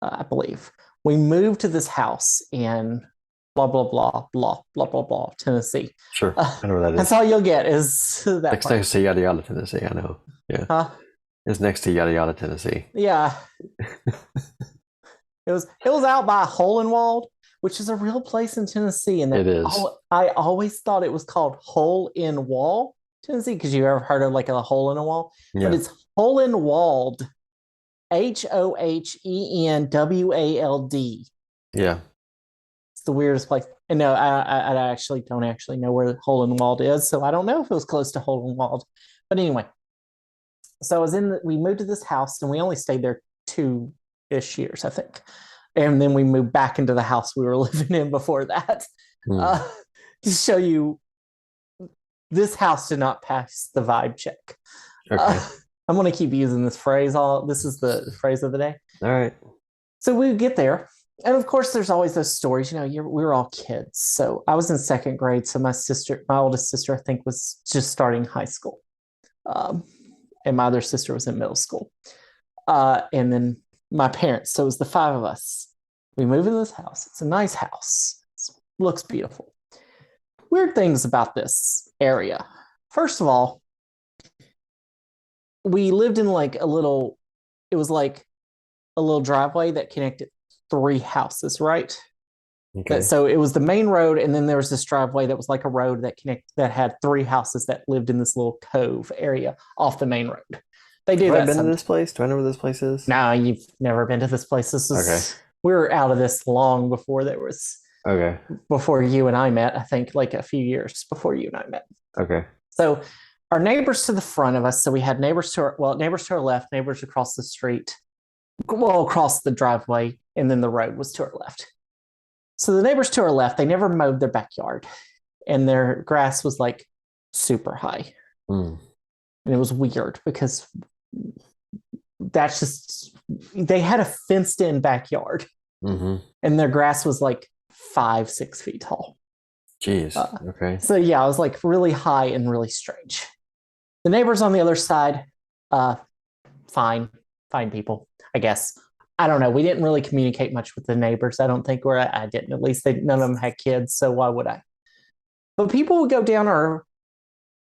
I believe. We moved to this house in blah blah blah blah blah blah blah Tennessee. Sure. I know where that That's is. all you'll get is that part. Next to Yada Yada, Tennessee. I know. Yeah. Huh? It's next to Yada Yada, Tennessee. Yeah. It was out by Holenwald, which is a real place in Tennessee, and It is. I always thought it was called Hole in Wall, Tennessee, because you ever heard of like a hole in a wall, but Yeah. it's Holenwald, Hohenwald. Yeah. It's the weirdest place. And no, I actually don't actually know where Holenwald is, so I don't know if it was close to Holenwald. But anyway, so we moved to this house, and we only stayed there 2-ish years, I think. And then we moved back into the house we were living in before that. Hmm. To show you, this house did not pass the vibe check. Okay. I'm going to keep using this phrase. This is the phrase of the day. All right. So we get there, and of course, there's always those stories. We were all kids. So I was in second grade. So my oldest sister, I think, was just starting high school, and my other sister was in middle school. And then my parents. So it was the five of us. We move into this house. It's a nice house. It looks beautiful. Weird things about this area. First of all, we lived in it was like a little driveway that connected 3 houses, right? Okay. So it was the main road, and then there was this driveway that was like a road that had 3 houses that lived in this little cove area off the main road. They do Have that. I been to this place? Do I know where this place is? No, you've never been to this place. Okay. We were out of this long before Okay. before you and I met. I think like a few years before you and I met. Okay. So our neighbors to the front of us. So we had neighbors to our left, neighbors across the street, across the driveway, and then the road was to our left. So the neighbors to our left, they never mowed their backyard, and their grass was like super high. Hmm. And it was weird because they had a fenced in backyard, Mm-hmm. and their grass was like 5-6 feet tall. Jeez. Okay. So yeah, it was like really high and really strange. The neighbors on the other side, fine people, I guess. I don't know. We didn't really communicate much with the neighbors. I don't think I didn't. At least none of them had kids, so why would I? But people would go down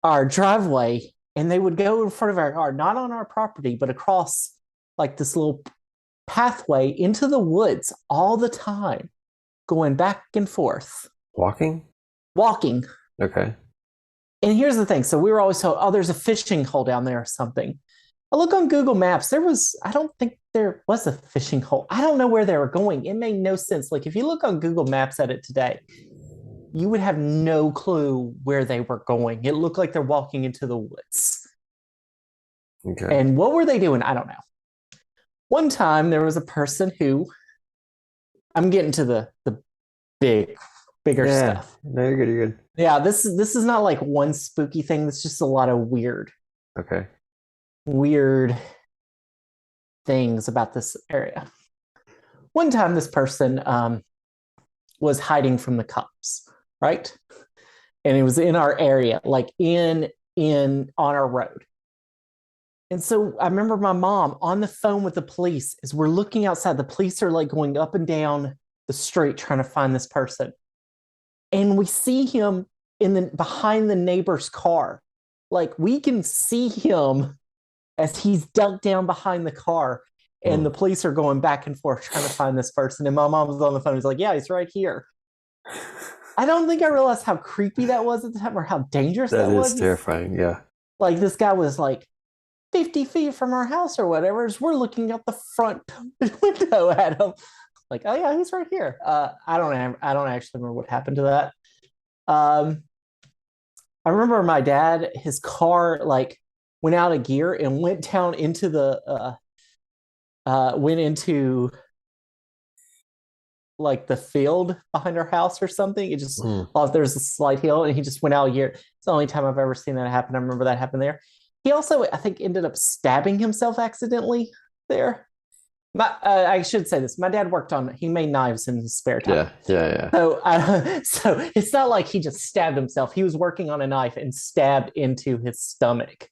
our driveway, and they would go in front of our yard, not on our property, but across like this little pathway into the woods all the time, going back and forth, Walking? walking. Okay. And here's the thing. So we were always told, oh, there's a fishing hole down there or something. I look on Google Maps. I don't think there was a fishing hole. I don't know where they were going. It made no sense. Like if you look on Google Maps at it today, you would have no clue where they were going. It looked like they're walking into the woods. Okay. And what were they doing? I don't know. One time there was a person who, I'm getting to the bigger stuff. No, you're good. You're good. Yeah, this is not like one spooky thing. It's just a lot of weird things about this area. One time this person was hiding from the cops, right? And it was in our area, like in on our road. And so I remember my mom on the phone with the police as we're looking outside. The police are like going up and down the street trying to find this person. And we see him behind the neighbor's car. Like we can see him as he's ducked down behind the car, and the police are going back and forth trying to find this person. And my mom was on the phone. He's like, yeah, he's right here. I don't think I realized how creepy that was at the time, or how dangerous that was. That is terrifying. Yeah. Like this guy was like 50 feet from our house or whatever, as we're looking out the front window at him. Like, oh yeah, he's right here. I don't actually remember what happened to that. I remember my dad, his car like went out of gear and went down into went into like the field behind our house or something. It just there's a slight hill, and he just went out of gear. It's the only time I've ever seen that happen. I remember that happened there. He also, I think, ended up stabbing himself accidentally there. I should say this. My dad he made knives in his spare time. Yeah. So it's not like he just stabbed himself. He was working on a knife and stabbed into his stomach.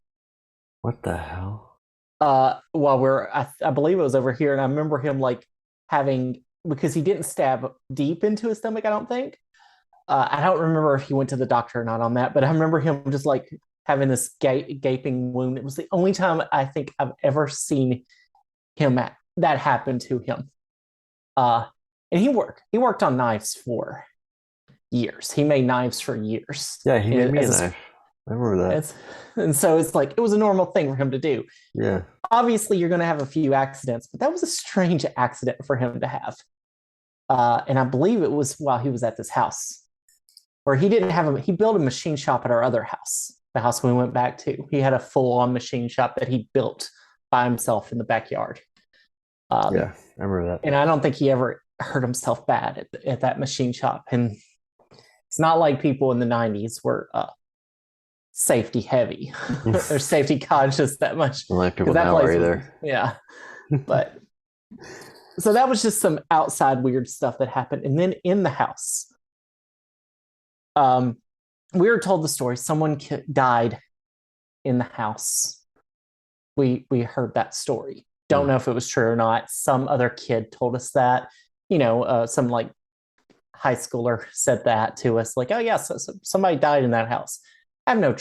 What the hell? While I believe it was over here. And I remember him like having because he didn't stab deep into his stomach, I don't think. I don't remember if he went to the doctor or not on that, but I remember him just like having this gaping wound. It was the only time I think I've ever seen that happen to him. And he worked on knives for years. He made knives for years. Yeah, he made me a as knife. I remember that. and so it's like it was a normal thing for him to do. Yeah. Obviously, you're going to have a few accidents, but that was a strange accident for him to have. And I believe it was while he was at this house where he built a machine shop at our other house, the house we went back to. He had a full-on machine shop that he built by himself in the backyard. Yeah, I remember that. And I don't think he ever hurt himself bad at that machine shop. And it's not like people in the 90s were safety heavy or safety conscious that much. Like people now are either. Yeah. But so that was just some outside weird stuff that happened. And then in the house, we were told the story. Someone died in the house. We heard that story. Don't know if it was true or not. Some other kid told us that. Some like high schooler said that to us. Like, oh yeah, so somebody died in that house. I have no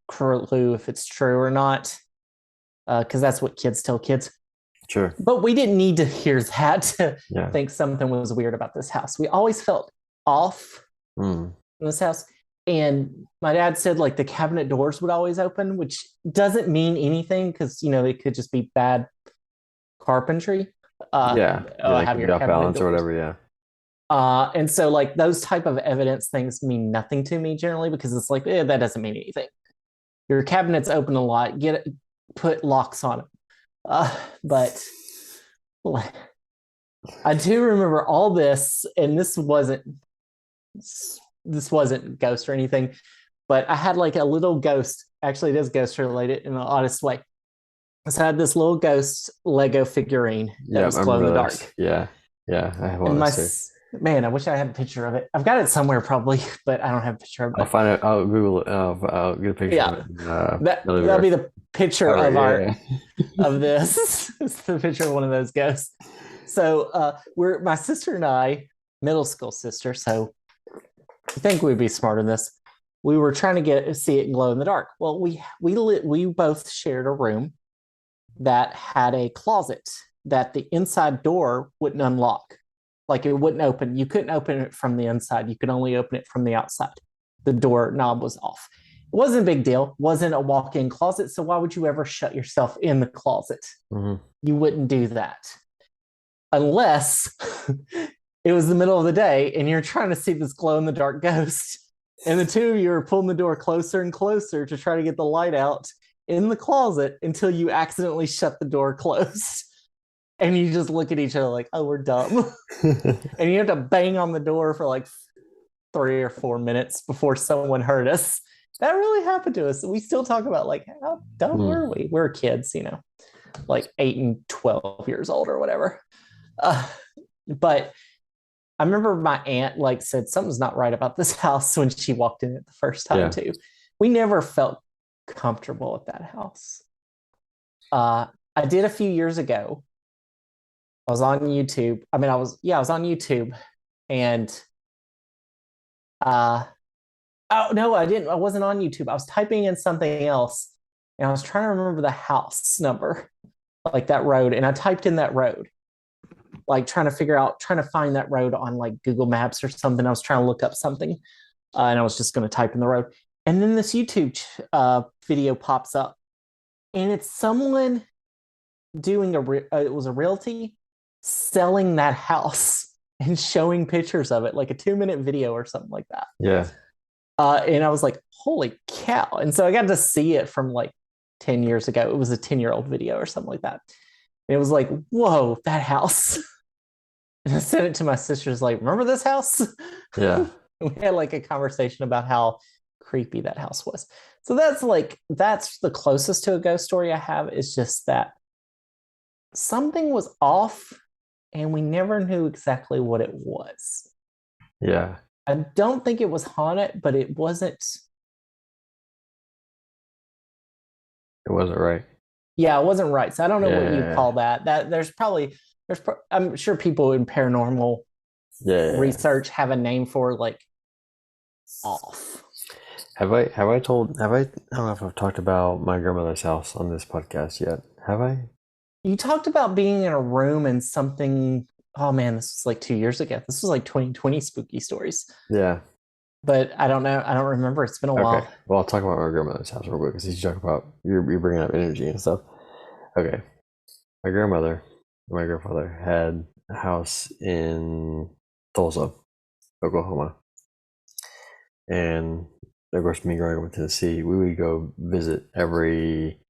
clue if it's true or not, because that's what kids tell kids. Sure. But we didn't need to hear that to think something was weird about this house. We always felt off in this house. And my dad said like the cabinet doors would always open, which doesn't mean anything because, they could just be bad carpentry. Like your off balance doors. Or whatever, yeah. And so like those type of evidence things mean nothing to me generally because it's like, that doesn't mean anything. Your cabinets open a lot, put locks on them. But I do remember all this, and this wasn't ghost or anything, but I had like a little ghost. Actually, it is ghost related in an oddest way. So I had this little ghost Lego figurine that was glow in the dark. Yeah. I have one. Man, I wish I had a picture of it. I've got it somewhere probably, but I don't have a picture of it. I'll find it. I'll Google it. I'll get a picture. Yeah, of it. That'll be the picture of of this. It's the picture of one of those ghosts. So my sister and I, middle school sister. So I think we'd be smart in this. We were trying to see it glow in the dark. Well, we both shared a room that had a closet that the inside door wouldn't unlock. Like it wouldn't open. You couldn't open it from the inside. You could only open it from the outside. The door knob was off. It wasn't a big deal. It wasn't a walk-in closet. So why would you ever shut yourself in the closet? Mm-hmm. You wouldn't do that. Unless it was the middle of the day and you're trying to see this glow-in-the-dark ghost. And the two of you are pulling the door closer and closer to try to get the light out in the closet until you accidentally shut the door closed. And you just look at each other like, oh, we're dumb. And you have to bang on the door for like 3 or 4 minutes before someone heard us. That really happened to us. We still talk about like, how dumb were we? We're kids, like 8 and 12 years old or whatever. But I remember my aunt like said something's not right about this house when she walked in it the first time too. We never felt comfortable at that house. I did a few years ago. I was on YouTube. I was on YouTube and oh no, I didn't. I wasn't on YouTube. I was typing in something else and I was trying to remember the house number, like that road. And I typed in that road, like trying to find that road on like Google Maps or something. I was trying to look up something and I was just going to type in the road. And then this YouTube video pops up and it's someone doing it was a realty selling that house and showing pictures of it, like a 2-minute video or something like that. Yeah. And I was like, holy cow. And so I got to see it from like 10 years ago. It was a 10-year-old video or something like that. And it was like, whoa, that house. And I sent it to my sisters, like, remember this house? Yeah. We had like a conversation about how creepy that house was. So that's the closest to a ghost story I have, is just that something was off and we never knew exactly what it was. Yeah. I don't think it was haunted, but it wasn't. It wasn't right. Yeah, it wasn't right. So I don't know what you call that. There's probably I'm sure people in paranormal Yeah. research have a name for like off. Have I don't know if I've talked about my grandmother's house on this podcast yet. Have I? You talked about being in a room and something. Oh man, this was like 2 years ago. This was like 2020 spooky stories. Yeah. But I don't know. I don't remember. It's been a Okay. while. Well, I'll talk about my grandmother's house real quick because you talk about you're bringing up energy and stuff. Okay. My grandmother, and my grandfather had a house in Tulsa, Oklahoma, and of course, me growing up in Tennessee, we would go visit every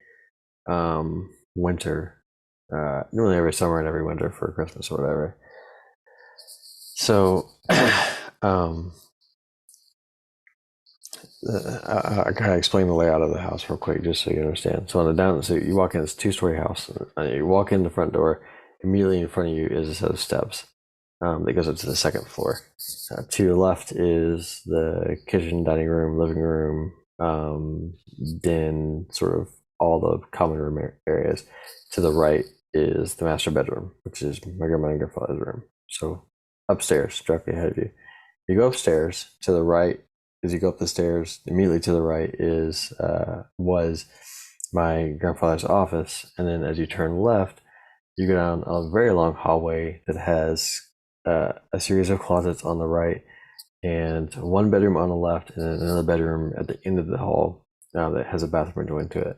winter, normally every summer and every winter for Christmas or whatever. So, um, I kind of explain the layout of the house real quick, just so you understand. So on the down, so you walk in, it's a two-story house. You walk in the front door. Immediately in front of you is a set of steps that goes up to the second floor. To your left is the kitchen, dining room, living room, den, sort of all the common room areas. To the right is the master bedroom, which is my grandma and grandfather's room. So upstairs, directly ahead of you. You go upstairs. To the right, as you go up the stairs, immediately to the right is was my grandfather's office, and then as you turn left, you go down a very long hallway that has a series of closets on the right, and one bedroom on the left, and then another bedroom at the end of the hall that has a bathroom joined to it.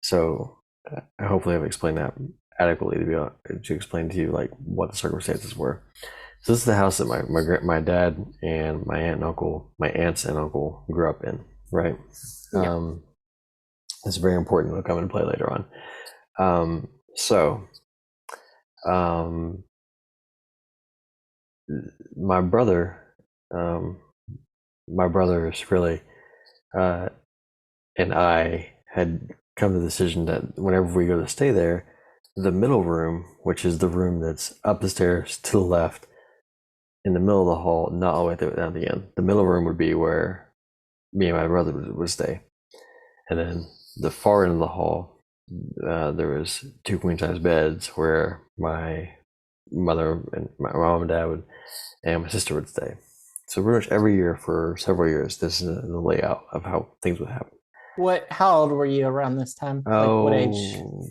So hopefully I've explained that adequately to be able to explain to you like what the circumstances were. So this is the house that my dad and my aunts and uncle grew up in, right? Yeah. It's very important. It'll come into play later on. So um, my brother, um, my brothers really, uh, and I had come to the decision that whenever we go to stay there, the middle room, which is the room that's up the stairs to the left, in the middle of the hall, not all the way down the end. The middle room would be where me and my brother would stay, and then the far end of the hall, there was two queen size beds where my mother and my mom and dad would, and my sister would stay. So pretty much every year for several years, this is the layout of how things would happen. How old were you around this time? Like what age? Oh,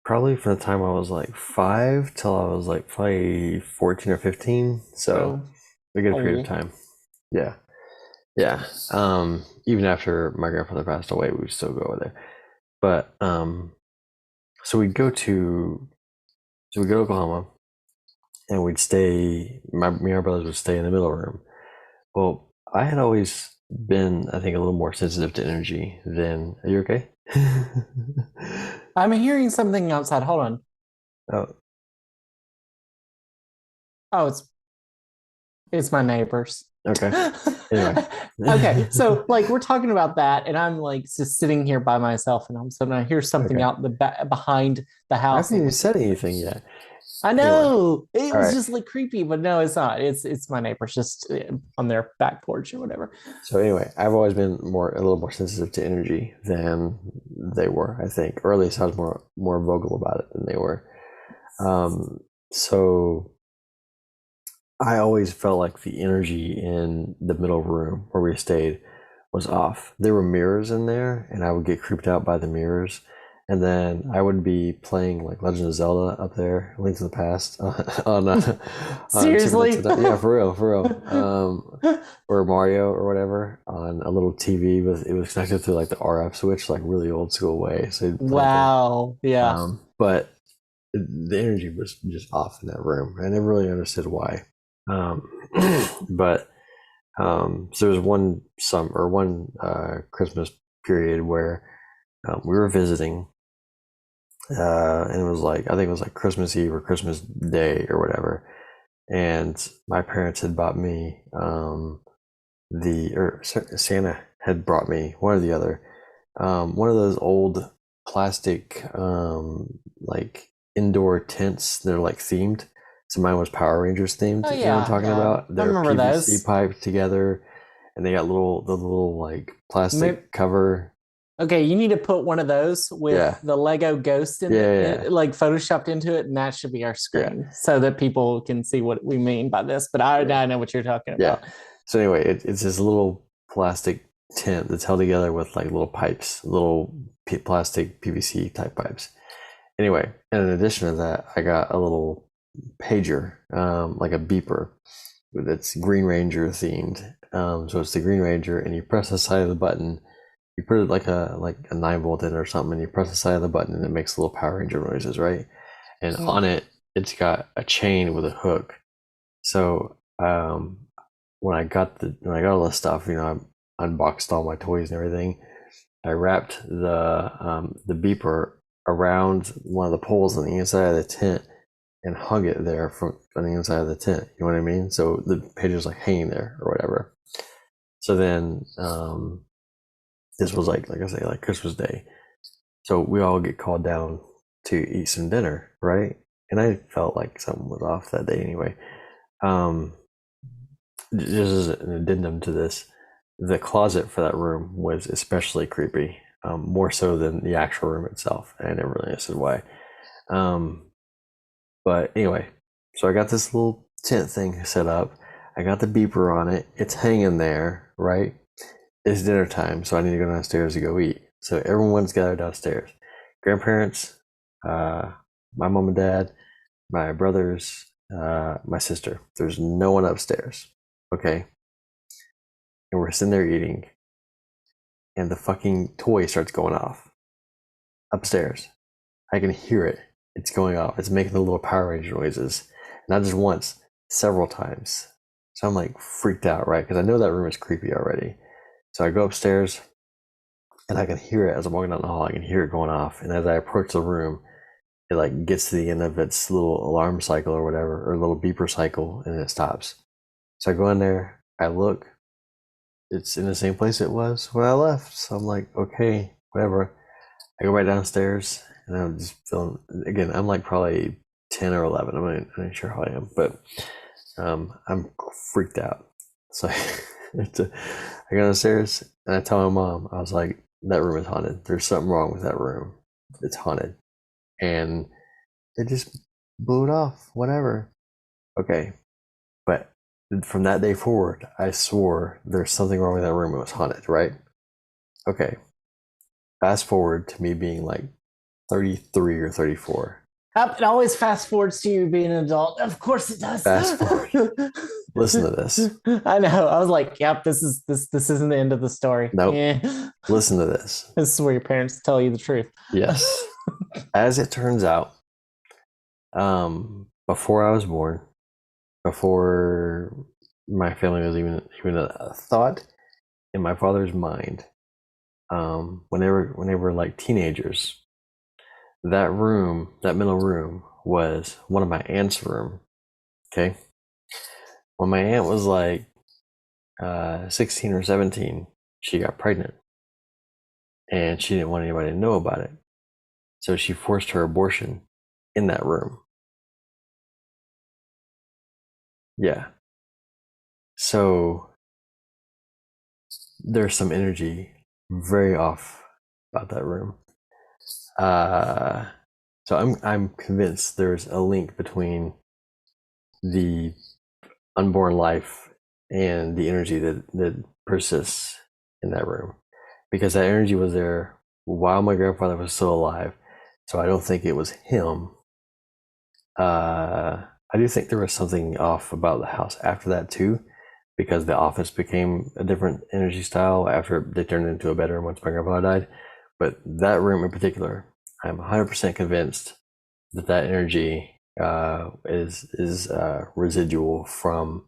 probably from the time I was like 5 till I was like probably 14 or 15. So Oh, a good period of old. time. Yeah. Yeah. Even after my grandfather passed away, we would still go over there. But so we'd go to Oklahoma and we'd stay me and my brothers would stay in the middle room. Well, I had always been, I think, a little more sensitive to energy than are you okay? I'm hearing something outside. Hold on. Oh, Oh, it's my neighbors. okay. Anyway. Okay, so like we're talking about that, and I'm like just sitting here by myself, and all of a sudden I hear something Okay. out the back behind the I house, haven't and it even was said anything yet. I Anyway. know it All was right. just like creepy, but no, it's not. It's my neighbors just on their back porch or whatever. So anyway, I've always been a little more sensitive to energy than they were, I think. Or at least I was more vocal about it than they were. Um, so I always felt like the energy in the middle room where we stayed was off. There were mirrors in there, and I would get creeped out by the mirrors. And then I would be playing like Legend of Zelda up there, Link to the Past, on Super Seriously? Nintendo. Yeah, for real. Or Mario or whatever on a little TV with it was connected to like the RF switch, like really old school way. So you'd play things. Wow. Yeah. But the energy was just off in that room. I never really understood why. Um, but so there was one Christmas period where we were visiting, and it was like I think it was like Christmas Eve or Christmas Day or whatever, and my parents had bought me Santa had brought me one or the other, one of those old plastic like indoor tents. They're like themed. So mine was Power Rangers Oh themed. You know what I'm yeah, talking yeah. about? I They're remember PVC those. piped together, and they got the little like Maybe, plastic cover. Okay, you need to put one of those with Yeah, the Lego ghost in yeah, it, yeah, like photoshopped into it, and that should be our yeah, screen so that people can see what we mean by this. But yeah, I know what you're talking yeah. about. So anyway, it's this little plastic tent that's held together with like little pipes, little plastic PVC type pipes. Anyway, and in addition to that, I got a little pager, like a beeper that's Green Ranger themed. So it's the Green Ranger, and you press the side of the button. You put it like a 9 volt in or something, and you press the side of the button, and it makes little Power Ranger noises, right? And Mm. on it, it's got a chain with a hook. So when I got all this stuff, I unboxed all my toys and everything. I wrapped the beeper around one of the poles on the inside of the tent and hung it there from on the inside of the tent. You know what I mean? So the page was like hanging there or whatever. So then this was like I say, like Christmas Day. So we all get called down to eat some dinner, right? And I felt like something was off that day anyway. Um, just as an addendum to this, the closet for that room was especially creepy, more so than the actual room itself. And I never really understood why. Um, but anyway, so I got this little tent thing set up. I got the beeper on it. It's hanging there, right? It's dinner time, so I need to go downstairs to go eat. So everyone's gathered downstairs. Grandparents, uh, my mom and dad, my brothers, my sister. There's no one upstairs. Okay. And we're sitting there eating, and the fucking toy starts going off upstairs. I can hear it. It's going off. It's making the little Power Ranger noises. Not just once, several times. So I'm like freaked out, right? Because I know that room is creepy already. So I go upstairs and I can hear it as I'm walking down the hall. I can hear it going off. And as I approach the room, it like gets to the end of its little alarm cycle or whatever, or little beeper cycle, and it stops. So I go in there, I look, it's in the same place it was when I left. So I'm like, okay, whatever. I go right downstairs and I'm just feeling again, I'm like probably 10 or 11. I'm not sure how I am, but I'm freaked out. So I go downstairs and I tell my mom, I was like, that room is haunted. There's something wrong with that room. It's haunted. And it just blew it off, whatever. Okay. But from that day forward, I swore there's something wrong with that room. It was haunted, right? Okay. Fast forward to me being like 33 or 34. It always fast forwards to you being an adult. Of course it does. Fast forward. Listen to this. I know. I was like, yep, this isn't the end of the story. Nope. Yeah. Listen to this. This is where your parents tell you the truth. Yes. As it turns out, before I was born, before my family was even a thought in my father's mind, when they were like teenagers, that room, that middle room, was one of my aunt's room. Okay, when my aunt was like 16 or 17, she got pregnant, and she didn't want anybody to know about it, so she forced her abortion in that room. Yeah, so there's some energy very off about that room. Uh, so I'm convinced there's a link between the unborn life and the energy that persists in that room, because that energy was there while my grandfather was still alive. So I don't think it was him. I do think there was something off about the house after that too, because the office became a different energy style after they turned it into a bedroom once my grandfather died. But that room in particular, I'm 100% convinced that that energy is residual from.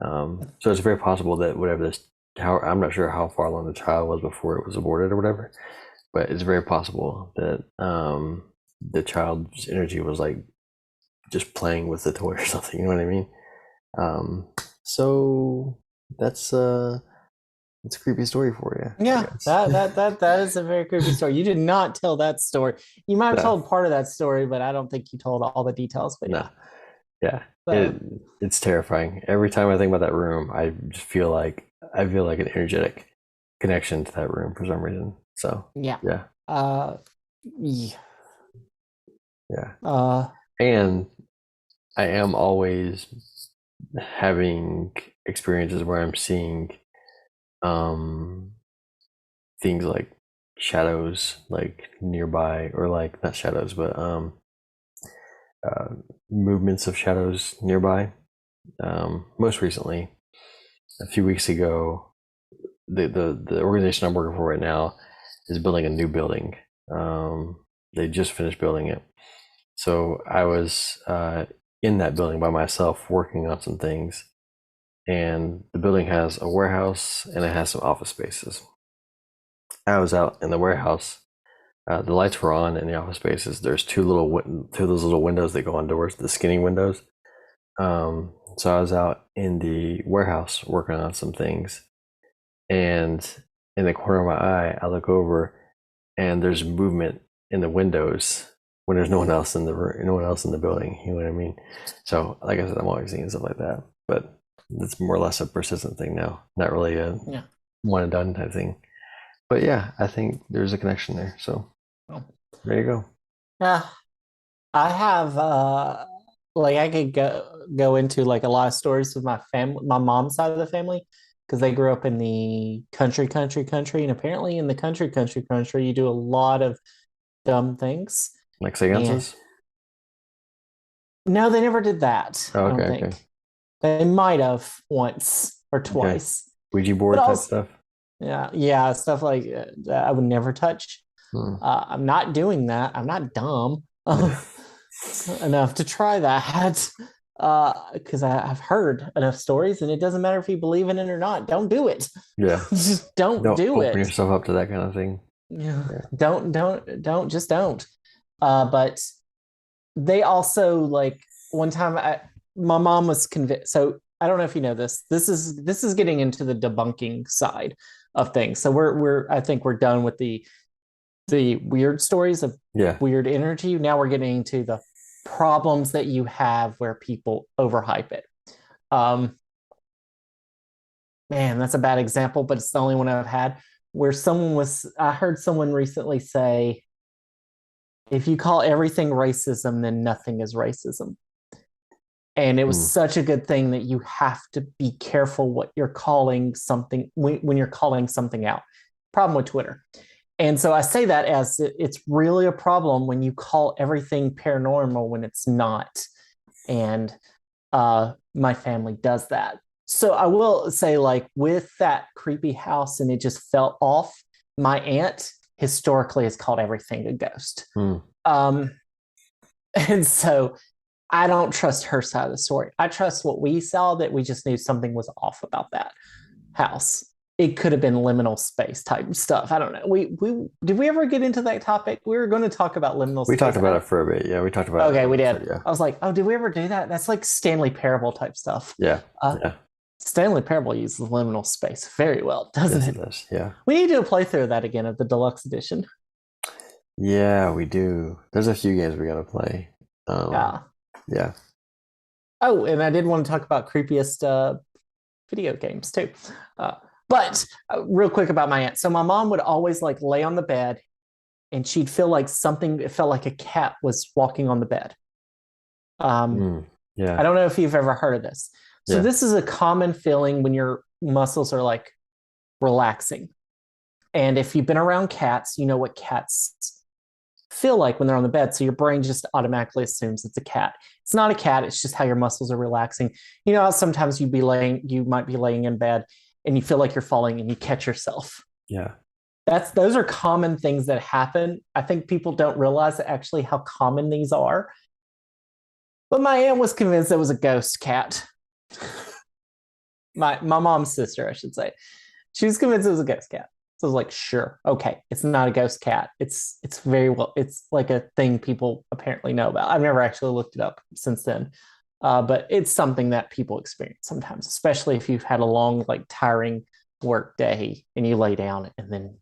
So it's very possible that whatever this, how I'm not sure how far along the child was before it was aborted or whatever, but it's very possible that the child's energy was like just playing with the toy or something. You know what I mean? Um, so that's it's a creepy story for you, I Yeah, guess. that is a very creepy story. You did not tell that story. You might have No, told part of that story, but I don't think you told all the details. But no, yeah. yeah. So It's terrifying. Every time I think about that room, I just feel like I feel like an energetic connection to that room for some reason. So Yeah. yeah, Uh, yeah. yeah. Uh, And I am always having experiences where I'm seeing um things like shadows like nearby, or like not shadows but uh movements of shadows nearby. Most recently, a few weeks ago, the organization I'm working for right now is building a new building. They just finished building it, so I was in that building by myself working on some things. And the building has a warehouse and it has some office spaces. I was out in the warehouse. The lights were on in the office spaces. There's two of those little windows that go on doors, the skinny windows. So I was out in the warehouse working on some things, and in the corner of my eye, I look over, and there's movement in the windows when there's no one else in the room, no one else in the building. You know what I mean? So, like I said, I'm always seeing stuff like that, but it's more or less a persistent thing now, not really a yeah. one and done type thing. But yeah, I think there's a connection there. So Oh. there you go. Yeah. I have like I could go into like a lot of stories with my family, my mom's side of the family, because they grew up in the country, and apparently in the country, you do a lot of dumb things. Like And seances. no, they never did that. Oh, I okay, don't okay, think they might have once or okay. twice, Ouija but board type also stuff. yeah, stuff like that I would never touch. Hmm. I'm not doing that. I'm not dumb Yeah, enough to try that. Because I've heard enough stories, and it doesn't matter if you believe in it or not. Don't do it. yeah. Just don't Don't do open it. yourself up to that kind of thing. Yeah. Yeah. Don't, just don't. But they also like one time my mom was convinced. So I don't know if you know this. This is getting into the debunking side of things. So we're I think we're done with the weird stories of Yeah. weird energy. Now we're getting into the problems that you have where people overhype it. Um, man, that's a bad example, but it's the only one I've had where I heard someone recently say, if you call everything racism, then nothing is racism. And it was Hmm. such a good thing that you have to be careful what you're calling something when you're calling something out. Problem with Twitter. And so I say that as it's really a problem when you call everything paranormal when it's not. And my family does that. So I will say, like, with that creepy house and it just felt off, my aunt historically has called everything a ghost. Hmm. Um, and so I don't trust her side of the story. I trust what we saw, that we just knew something was off about that house. It could have been liminal space type stuff. I don't know. We did we ever get into that topic? We were going to talk about liminal We talked space. about it for a bit. Yeah, we talked about it in Okay, one we episode. did. Yeah. I was like, oh, did we ever do that? That's like Stanley Parable type stuff. Yeah. Uh, Yeah. Stanley Parable uses liminal space very well, doesn't Yes, it it? does. Yeah. We need to do a playthrough of that again of the deluxe edition. Yeah, we do. There's a few games we gotta play. Um, Yeah. yeah. Oh, and I did want to talk about creepiest video games too. But real quick about my aunt. So my mom would always like lay on the bed and she'd feel like something, it felt like a cat was walking on the bed. Um, Mm, I yeah. don't know if you've ever heard of this. So Yeah. this is a common feeling when your muscles are like relaxing. And if you've been around cats, you know what cats feel like when they're on the bed. So your brain just automatically assumes it's a cat. It's not a cat, it's just how your muscles are relaxing. You know how sometimes you might be laying in bed and you feel like you're falling and you catch yourself. Yeah. Those are common things that happen. I think people don't realize actually how common these are. But my aunt was convinced it was a ghost cat. My mom's sister, I should say. She was convinced it was a ghost cat. So I was like, sure, okay, it's not a ghost cat. It's very well, it's like a thing people apparently know about. I've never actually looked it up since then. But it's something that people experience sometimes, especially if you've had a long, like tiring work day and you lay down and then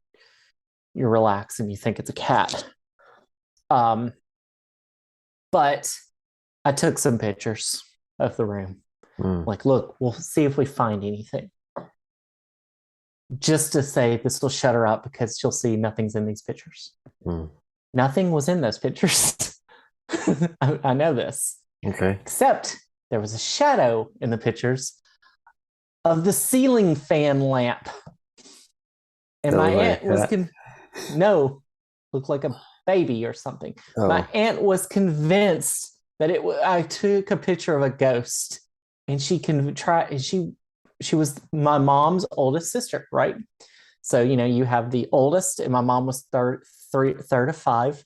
you relax and you think it's a cat. Um, but I took some pictures of the room. Mm, Like, look, we'll see if we find anything. just to say this will shut her up because she'll see nothing's in these pictures. Hmm. Nothing was in those pictures. I know this. Okay. Except there was a shadow in the pictures of the ceiling fan lamp. And That my was like aunt a was cat. no, looked like a baby or something. My Oh, aunt was convinced that I took a picture of a ghost, and she can try. She was my mom's oldest sister, right? So you have the oldest, and my mom was third of five,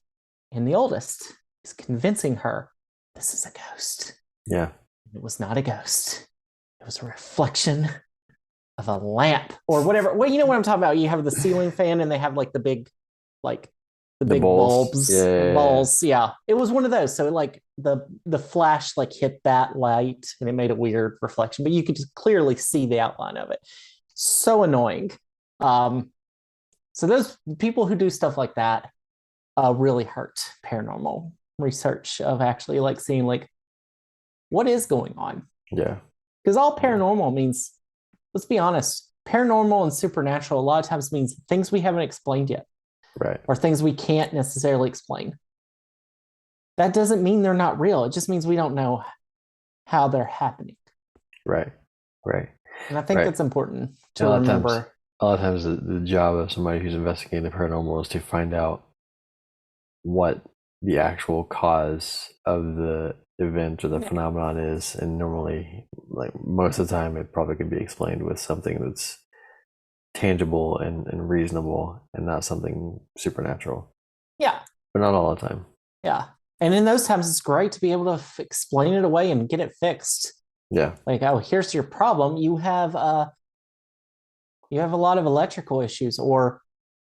and the oldest is convincing her this is a ghost. yeah. It was not a ghost. It was a reflection of a lamp or whatever. Well, you know what I'm talking about. You have the ceiling fan, and they have like the The big bowls. Yeah, bulbs, yeah, yeah. balls. Yeah, it was one of those. So like the flash like hit that light, and it made a weird reflection, but you could just clearly see the outline of it. So annoying. Um, so those people who do stuff like that really hurt paranormal research of actually like seeing like what is going on, Yeah. because all Yeah. paranormal means, let's be honest, paranormal and supernatural a lot of times means things we haven't explained yet Right. or things we can't necessarily explain. That doesn't mean they're not real. It just means we don't know how they're happening. Right. Right. And I think Right. that's important And to remember. a lot of times the job of somebody who's investigating the paranormal is to find out what the actual cause of the event or the phenomenon is. And normally, like most of the time, it probably could be explained with something that's tangible and reasonable and not something supernatural, Yeah. but not all the time. Yeah. And in those times, it's great to be able to explain it away and get it fixed. Yeah. Like, oh, here's your problem. You have a lot of electrical issues, or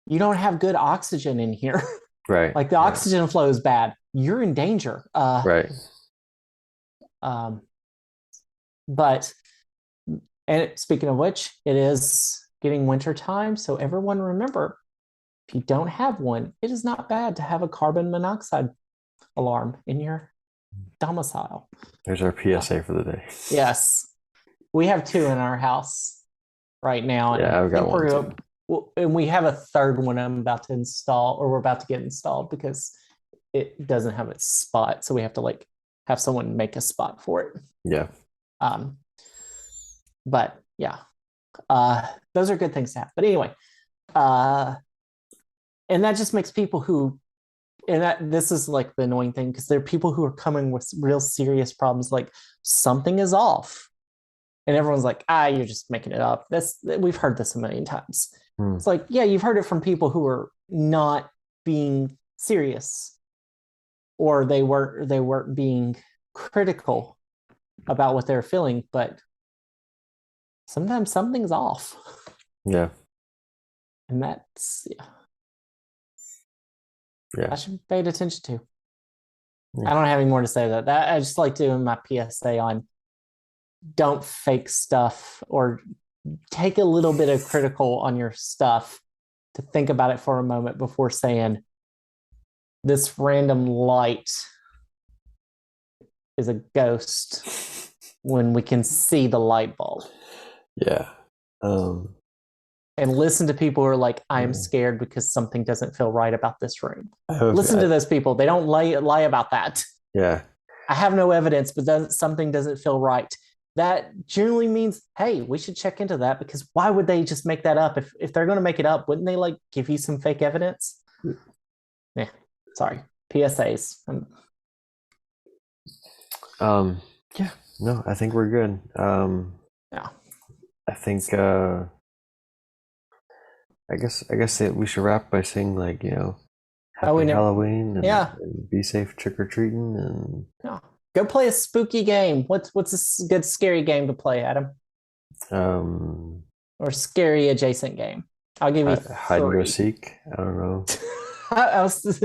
you don't have good oxygen in here. Right. Like the Right. oxygen flow is bad. You're in danger. Right. Um, but and speaking of which, it is getting winter time. So everyone remember, if you don't have one, it is not bad to have a carbon monoxide alarm in your domicile. There's our Uh, PSA for the day. yes, we have two in our house right now, and I Yeah, I've got think one too. and we have a third one I'm about to install, or we're about to get installed because it doesn't have its spot, so we have to like have someone make a spot for it. Yeah. Um, but yeah, those are good things to have. But anyway, uh, and that just makes people who, and that this is like the annoying thing because there are people who are coming with real serious problems, like something is off, and everyone's like, you're just making it up. We've heard this a million times. Hmm. It's like, yeah, you've heard it from people who are not being serious, or they weren't being critical about what they're feeling, but sometimes something's off. Yeah. And that's, yeah, Yeah. I should be paid attention to. Yeah. I don't have any more to say that I just like doing my PSA on don't fake stuff, or take a little bit of critical on your stuff to think about it for a moment before saying this random light is a ghost when we can see the light bulb. Yeah. Um, And listen to people who are like, I am yeah. scared because something doesn't feel right about this room. I Listen to those people. They don't lie about that. yeah. I have no evidence, but something doesn't feel right. That generally means, hey, we should check into that, because why would they just make that up? If they're going to make it up, wouldn't they like give you some fake evidence? Yeah, sorry. PSAs. Yeah. No, I think we're good. Yeah. I think I guess that we should wrap by saying, like, happy Halloween and be safe trick or treating, and yeah. Go play a spooky game. What's a good scary game to play, Adam? Or scary adjacent game? I'll give you hide and go three. seek. I don't know.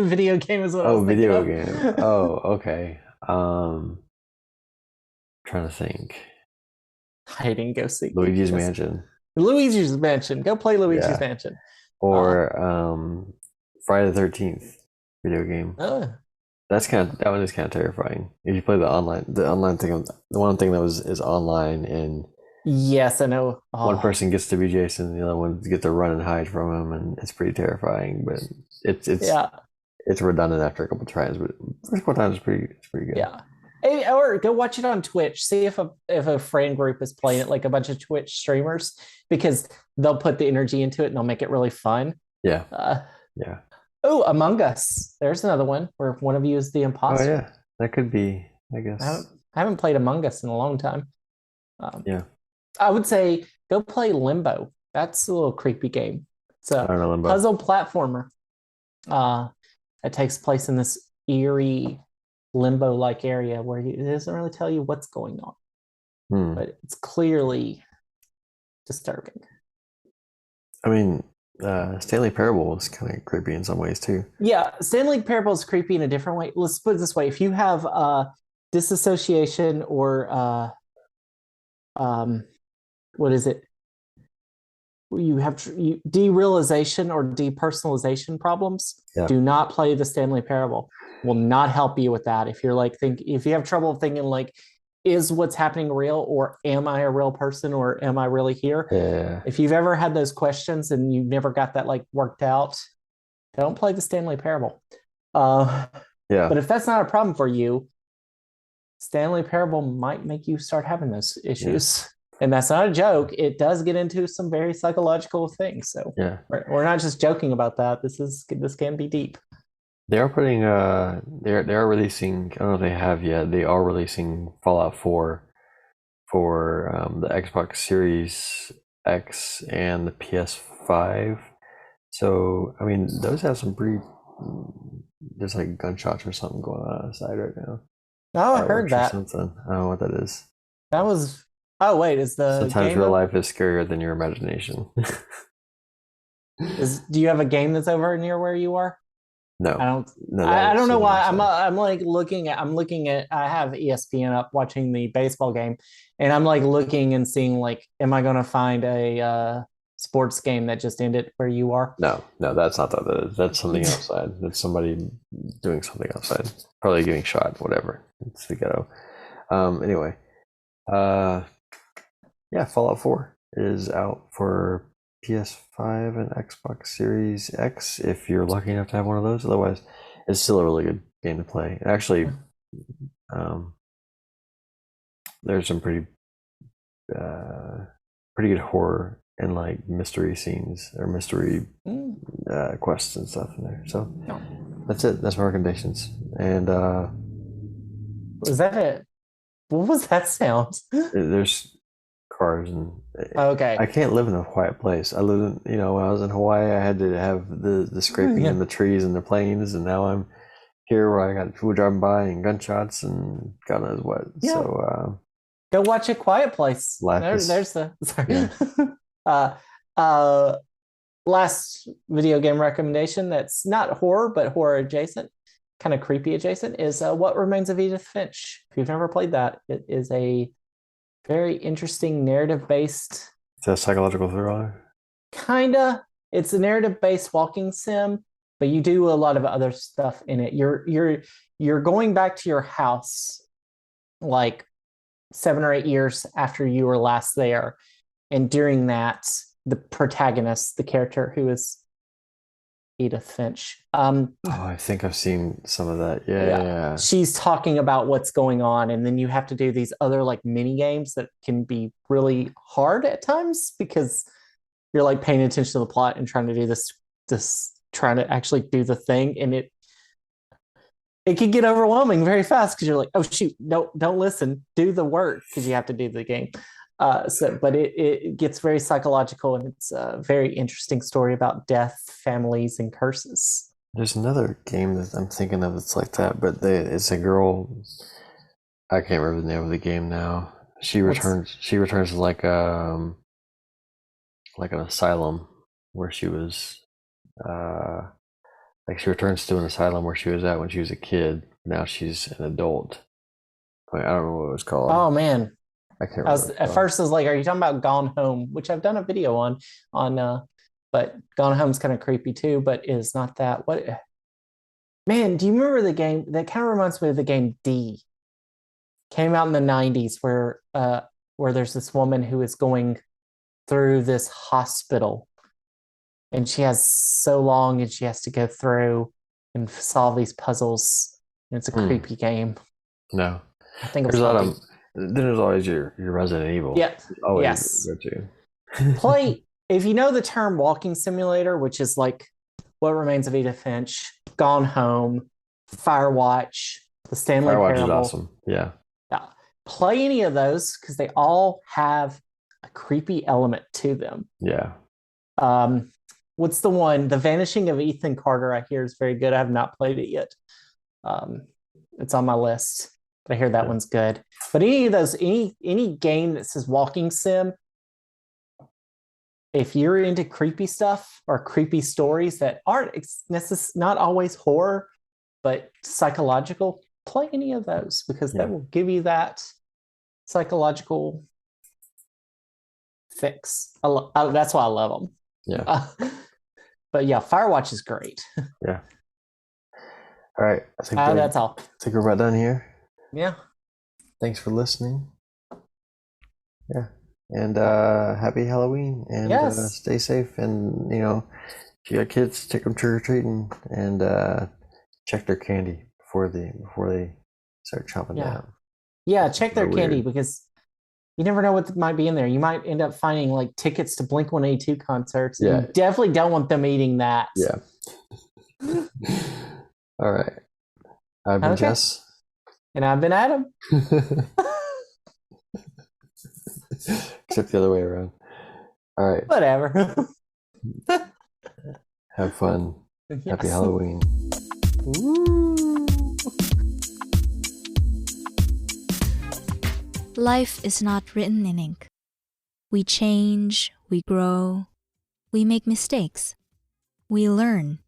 Video game is what I was thinking video of. game. Oh, okay. Trying to think. Hide and go seek. Luigi's Mansion. Luigi's Mansion. Go play Luigi's Mansion. Or Friday the 13th video game. That one is kind of terrifying. If you play the online thing, the one thing that is online and Yes, I know. One Oh, person gets to be Jason, the other one gets to run and hide from him, and it's pretty terrifying. But it's it's yeah, it's redundant after a couple tries, but first couple times it's pretty good. yeah. Or go watch it on Twitch. See if a friend group is playing it, like a bunch of Twitch streamers, because they'll put the energy into it and they'll make it really fun. Yeah, Uh, yeah. oh, Among Us. There's another one where one of you is the Oh imposter. yeah, that could be. I I haven't guess. I haven't played Among Us in a long time. Um, Yeah, I would say go play Limbo. That's a little creepy game. It's I a don't know Limbo. puzzle platformer. Uh, it takes place in this eerie limbo-like area where it doesn't really tell you what's going on, Hmm. but it's clearly disturbing. I mean, Stanley Parable is kind of creepy in some ways too. Yeah, Stanley Parable is creepy in a different way. Let's put it this way: if you have disassociation or um, what is it? You have derealization or depersonalization problems, Yeah, do not play the Stanley Parable. Will not help you with that. If you're like if you have trouble thinking like, is what's happening real, or am I a real person, or am I really here? yeah, If you've ever had those questions and you've never got that like worked out, don't play the Stanley Parable. Uh, yeah, but if that's not a problem for you, Stanley Parable might make you start having those yeah, issues. And that's not a joke. It does get into some very psychological things. So yeah. we're not just joking about that. This can be deep. They are putting they are releasing. I don't know if they have yet. They are releasing Fallout 4 for the Xbox Series X and the PS5. So I mean, those have some pretty. There's like gunshots or something going on outside right now. Oh, I heard Fireworks or that. something. I don't know what that is. That was. Oh wait, is the Sometimes game real over? life is scarier than your imagination. Is do you have a game that's over near where you are? I No, don't. no, that I was don't know sitting why. outside. I'm like looking at. I'm looking at. I have ESPN up watching the baseball game, and I'm like looking and seeing like, am I going to find a sports game that just ended where you are? No, no, that's not that. That's something outside. That's somebody doing something outside. Probably getting shot. Whatever. It's the ghetto. Anyway, uh, yeah, Fallout 4 is out for PS5 and Xbox Series X if you're lucky enough to have one of those. Otherwise, it's still a really good game to play. Actually, um, there's some uh, pretty good horror and like mystery scenes or mystery Mm, quests and stuff in there. So no. that's it. That's my recommendations. And Was that it? What was that sound? there's cars and I Okay. can't live in a quiet place. I live in, when I was in Hawaii, I had to have the scraping Yeah. in the trees and the planes, and now I'm here where I got people driving by and gunshots and God knows what. So Yeah. Go watch A Quiet Place. life is, There's the sorry. yeah. uh uh last video game recommendation that's not horror but horror adjacent, kind of creepy adjacent, is What Remains of Edith Finch. If you've never played that, it is a very interesting narrative based It's a psychological thriller. kinda. It's a narrative based walking sim, but you do a lot of other stuff in it. You're going back to your house like 7 or 8 years after you were last there, and during that, the protagonist, the character who is Edith Finch, Oh, I think I've seen some of that. Yeah, yeah, yeah, yeah. she's talking about what's going on, and then you have to do these other like mini games that can be really hard at times because you're like paying attention to the plot and trying to do this trying to actually do the thing, and it can get overwhelming very fast because you're like, oh shoot, no, don't listen, do the work because you have to do the game. But it gets very psychological, and it's a very interesting story about death, families, and curses. There's another game that I'm thinking of that's like that, but it's a girl. I can't remember the name of the game now. She What's returns. She returns to like an asylum where she was. Uh, like she returns to an asylum where she was at when she was a kid. Now she's an adult. I don't remember what it was called. Oh man, I can't I remember was what it's at called. first I was like, are you talking about Gone Home, which I've done a video on but Gone Home's kind of creepy too, but is not that. What, man, do you remember the game that kind of reminds me of the game D? Came out in the 90s, where where there's this woman who is going through this hospital, and she has so long, and she has to go through and solve these puzzles. And it's a creepy game. No. I think it was There's a lot called of. Then there's always your Resident Evil. Yeah. Always Yes. go to. Play, if you know the term walking simulator, which is like What Remains of Edith Finch, Gone Home, Firewatch, The Stanley Firewatch Parable. is awesome. Yeah. Play any of those because they all have a creepy element to them. Yeah. What's the one? The Vanishing of Ethan Carter, I hear, is very good. I have not played it yet. It's on my list, but I hear that one's good. But any of those, any game that says walking sim, if you're into creepy stuff or creepy stories that aren't not always horror, but psychological, play any of those because that will give you that psychological fix. That's why I love them. Yeah. But yeah, Firewatch is great. Yeah. All right. I think that's all. I think we're about done here. Yeah. Thanks for listening. Yeah. And happy Halloween. And stay safe. And, if you got kids, take them trick-or-treating and check their candy before they start chomping down. Yeah, check their candy because you never know what might be in there. You might end up finding like tickets to Blink-182 concerts. Yeah. You definitely don't want them eating that. Yeah. All right. I've been Jess. And I've been Adam. Except the other way around. All right. Whatever. Have fun. Yes. Happy Halloween. Ooh. Life is not written in ink. We change, we grow, we make mistakes, we learn,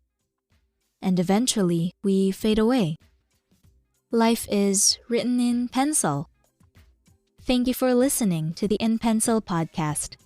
and eventually we fade away. Life is written in pencil. Thank you for listening to the In Pencil podcast.